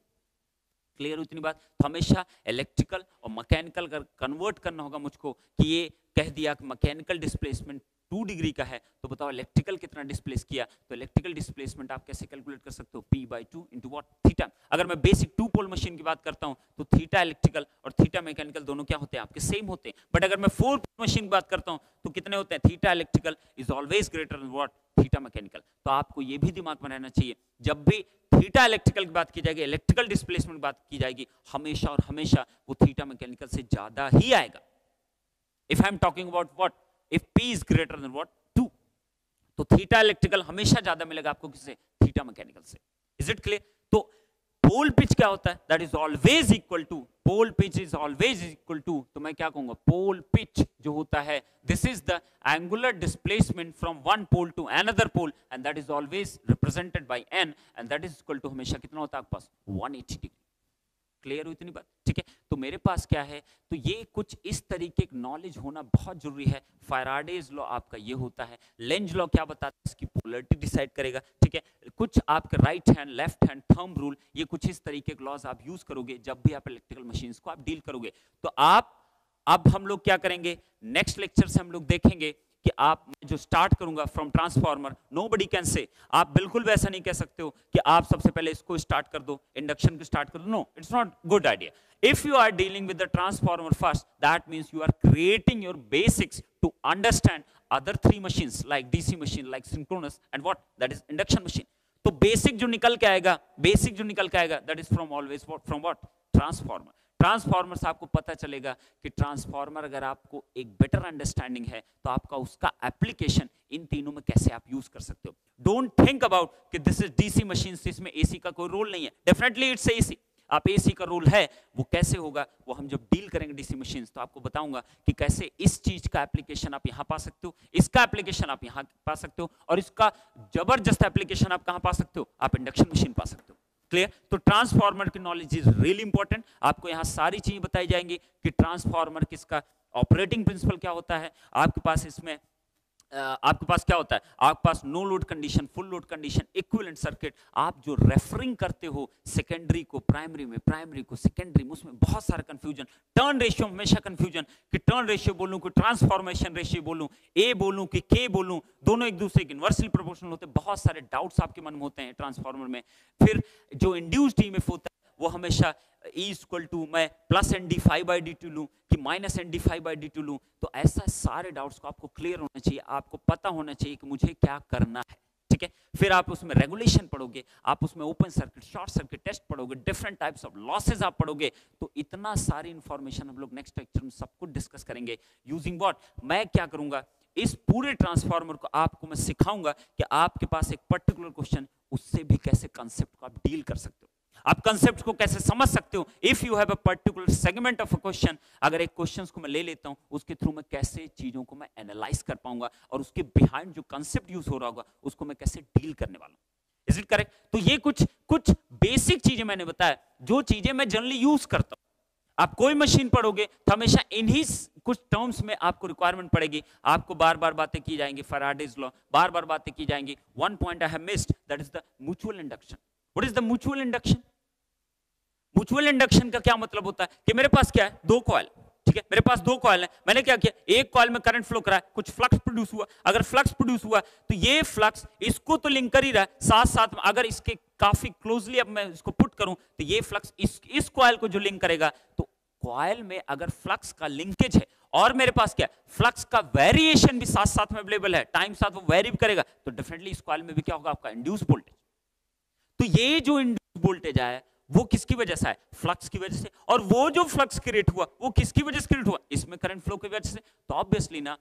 Clear हुई इतनी बात। तो हमेशा इलेक्ट्रिकल और मैकेनिकल अगर कन्वर्ट करना होगा मुझको, कि ये कह दिया कि मैकेनिकल डिस्प्लेसमेंट 2 डिग्री का है, तो बताओ इलेक्ट्रिकल कितना डिस्प्लेस किया। तो इलेक्ट्रिकल डिस्प्लेसमेंट आप कैसे कैलकुलेट कर सकते हो, P/2 इंटू व्हाट, थीटा। अगर मैं बेसिक 2 पोल मशीन की बात करता हूं तो थीटा इलेक्ट्रिकल और थीटा मैकेनिकल दोनों क्या होते हैं आपके, सेम होते हैं। बट अगर मैं 4 पोल मशीन की बात करता हूं तो कितने होते हैं, theta electrical is always greater than what, theta mechanical. तो आपको ये भी दिमाग में रहना चाहिए, जब भी थीटा इलेक्ट्रिकल की बात की जाएगी, इलेक्ट्रिकल डिस्प्लेसमेंट की बात की जाएगी, हमेशा और हमेशा वो थीटा मैकेनिकल से ज्यादा ही आएगा। If I am talking about what, if P is greater than what, 2, तो थीटा इलेक्ट्रिकल हमेशा ज्यादा मिलेगा आपको किससे, थीटा मैकेनिकल से। Is it clear. तो पोल पिच क्या होता है, that is always equal to, pole pitch is always equal to, तो मैं क्या कहूंगा, पोल पिच जो होता है, this is the angular displacement from one pole to another pole, and that is always represented by n, and that is equal to हमेशा कितना होता है आपके पास, 180 डिग्री। क्लियर हुई इतनी बात, ठीक है। तो मेरे पास क्या है, तो ये कुछ इस तरीके की नॉलेज होना बहुत जरूरी है। फैराडेज लॉ आपका ये होता है, लेंज लॉ क्या बताता है, इसकी पोलैरिटी डिसाइड करेगा, ठीक है। कुछ आपके right hand, left hand, thumb rule, ये कुछ इस तरीके के लॉज आप यूज करोगे जब भी आप इलेक्ट्रिकल मशीन्स को आप डील करोगे। तो आप, अब हम लोग क्या करेंगे, नेक्स्ट लेक्चर से हम लोग देखेंगे कि आप, जो स्टार्ट करूंगा from transformer, nobody can say, आप बिल्कुल वैसा नहीं कह सकते हो कि आप सबसे पहले इसको स्टार्ट कर दो, इंडक्शन को स्टार्ट कर दो, no, it's not good idea. If you are dealing with the transformer first, that means you are creating your basics to understand other 3 machines like DC machine, like synchronous and what, that is induction machine. तो basic जो निकल के आएगा, that is from always from what, transformer. Transformer से आपको पता चलेगा कि ट्रांसफार्मर अगर आपको एक बेटर अंडरस्टैंडिंग है तो आपका उसका एप्लीकेशन इन तीनों में कैसे आप यूज कर सकते हो। डोंट थिंक अबाउट कि दिस इज डीसी मशीन, इसमें एसी का कोई रोल नहीं है, डेफिनेटली इट्स एसी। आप एसी का रोल है, वो कैसे होगा, वो हम जब डील करेंगे डीसी मशीन तो आपको बताऊंगा कि कैसे इस चीज का एप्लीकेशन आप यहां पा सकते हो, इसका एप्लीकेशन आप यहां पा सकते हो, और इसका जबरदस्त एप्लीकेशन आप कहां पा सकते हो, आप इंडक्शन मशीन पा सकते हो। क्लियर। तो ट्रांसफार्मर की नॉलेज इज रियली इंपॉर्टेंट। आपको यहां सारी चीजें बताई जाएंगी कि ट्रांसफार्मर किसका ऑपरेटिंग प्रिंसिपल क्या होता है, आपके पास इसमें आपके पास क्या होता है, आपके पास no load condition, full load condition, equivalent circuit, आप जो रेफरिंग करते हो सेकेंडरी को प्राइमरी में, प्राइमरी को सेकेंडरी में, उसमें बहुत सारा कंफ्यूजन, टर्न रेशियो हमेशा कंफ्यूजन, कि टर्न रेशियो बोलूं कि ट्रांसफॉर्मेशन रेशियो बोलूं, ए बोलूं कि के बोलूं, दोनों एक दूसरे के इनवर्सली प्रोपोर्शनल होते हैं, बहुत सारे डाउट्स आपके मन में होते हैं ट्रांसफार्मर में। फिर जो इंड्यूस्ड ईएमएफ होता है वो हमेशा E इक्वल टू मैं प्लस ND5/dt लूं कि माइनस ND5/dt लूं, तो ऐसा सारे डाउट्स को आपको क्लियर होना चाहिए, आपको पता होना चाहिए कि मुझे क्या करना है, ठीक है। फिर आप उसमें रेगुलेशन पढ़ोगे, आप उसमें open circuit, short circuit test पढ़ोगे, डिफरेंट टाइप्स ऑफ लॉसेस आप पढ़ोगे, तो इतना सारी इंफॉर्मेशन हम लोग नेक्स्ट लेक्चर में सब कुछ डिस्कस करेंगे। यूजिंग व्हाट, मैं क्या करूंगा, इस पूरे ट्रांसफार्मर को आपको मैं सिखाऊंगा कि आपके पास एक पर्टिकुलर क्वेश्चन, उससे भी कैसे कंसेप्ट को आप डील कर सकते हो, आप कंसेप्ट को कैसे समझ सकते हो। If you have a particular segment of a question, अगर एक क्वेश्चन को मैं ले लेता हूं, उसके थ्रू मैं कैसे चीजों को मैं एनालाइज कर पाऊंगा, और उसके बिहाइंड जो कंसेप्ट यूज हो रहा होगा उसको मैं कैसे डील करने वाला हूं। Is it correct. तो ये कुछ बेसिक चीजें मैंने बताया, जो चीजें मैं जनरली यूज करता हूं। आप कोई मशीन पढ़ोगे तो हमेशा इन्हीं कुछ टर्म्स में आपको रिक्वायरमेंट पड़ेगी, आपको बार बार बातें की जाएंगी, फैराडेज लॉ बार बार बातें की जाएंगी। One point I have missed, that is the mutual induction. What is the mutual induction? Mutual induction का क्या मतलब होता है कि मेरे पास क्या है, 2 कॉइल, ठीक है, मेरे पास 2 कॉइल है, मैंने क्या किया, एक कॉइल में करंट फ्लो करा है, कुछ फ्लक्स प्रोड्यूस हुआ, अगर फ्लक्स प्रोड्यूस हुआ तो ये फ्लक्स इसको तो लिंक कर ही रहा है, साथ साथ में अगर इसके काफी क्लोजली अब मैं इसको पुट करूं तो ये फ्लक्स इस कॉइल को जो लिंक करेगा, तो कॉइल में अगर फ्लक्स का लिंकेज है और मेरे पास क्या है, फ्लक्स का वेरिएशन भी साथ साथ में अवेलेबल है, टाइम साथ वो वेरी भी करेगा, तो डेफिनेटली इस कॉइल में भी क्या होगा, आपका इंड्यूस वोल्टेज। तो ये जो इंड्यूस वोल्टेज है वो किसकी वजह से है, फ्लक्स की वजह से। और वो जो फ्लक्स क्रिएट हुआ वो किसकी वजह से क्रिएट हुआ, इसमें करंट फ्लो की वजह से। तो ऑब्वियसली ना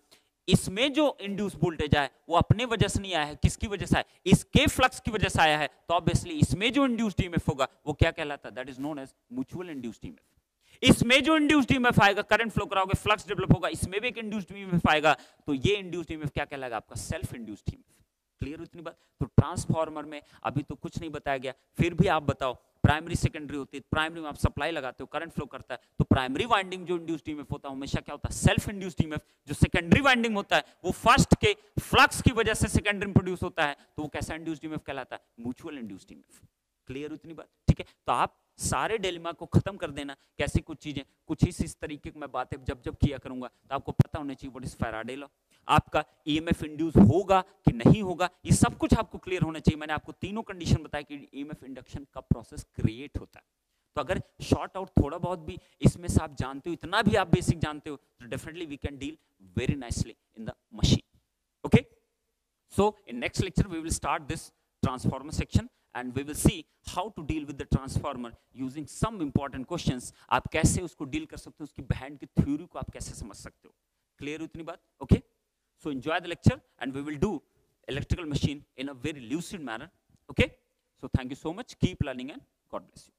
इसमें जो इंड्यूस वोल्टेज आया वो अपने वजह से नहीं आया है, किसकी वजह से आया, इसके फ्लक्स की वजह से आया है। तो ऑब्वियसली इसमें जो इंड्यूस्ड ईएमएफ होगा वो क्या कहलाता है, that is known as mutual induced EMF. इसमें जो इंड्यूस्ड ईएमएफ आएगा, करंट फ्लो कराओगे, फ्लक्स डेवलप होगा, इसमें भी एक इंड्यूस्ड ईएमएफ आएगा, तो ये इंड्यूस्ड ईएमएफ क्या कहलाएगा, आपका सेल्फ इंड्यूस्ड ईएमएफ। क्लियर हुई इतनी बात। तो ट्रांसफार्मर में अभी तो कुछ नहीं बताया गया, फिर भी आप बताओ, प्राइमरी सेकेंडरी होती है, प्राइमरी में आप सप्लाई लगाते हो, करंट फ्लो करता है, तो प्राइमरी वाइंडिंग जो इंड्यूस्ड ईएमएफ होता है हमेशा क्या होता है, सेल्फ इंड्यूस्ड ईएमएफ। जो सेकेंडरी वाइंडिंग होता है वो फर्स्ट के फ्लक्स की वजह से सेकेंडरी में प्रोड्यूस होता है, तो वो कैसा इंड्यूस्ड ईएमएफ कहलाता है, म्यूचुअल इंड्यूस्ड ईएमएफ। क्लियर उतनी बात, ठीक है। तो आप सारे डिलेमा को खत्म कर देना, कैसे कुछ चीजें, कुछ इस तरीके की मैं बातें जब जब किया करूंगा तो आपको पता होना चाहिए व्हाट इज फैराडे लॉ, आपका ईएमएफ इंड्यूस होगा कि नहीं होगा, ये सब कुछ आपको क्लियर होना चाहिए। मैंने आपको तीनों कंडीशन बताया कि ईएमएफ इंडक्शन का प्रोसेस क्रिएट होता है। तो अगर शॉर्ट आउट थोड़ा बहुत भी इसमें से आप जानते हो, इतना भी आप बेसिक जानते हो, तो definitely we can deal very nicely in the machine. Okay, so in next lecture we will start this transformer section and we will see how to deal with the transformer using some important questions। आप कैसे उसको deal कर सकते हो, उसकी behind की theory को आप कैसे समझ सकते हो। क्लियर हुई इतनी बात, okay. So enjoy the lecture and we will do electrical machine in a very lucid manner, okay। So thank you so much, keep learning and God bless you।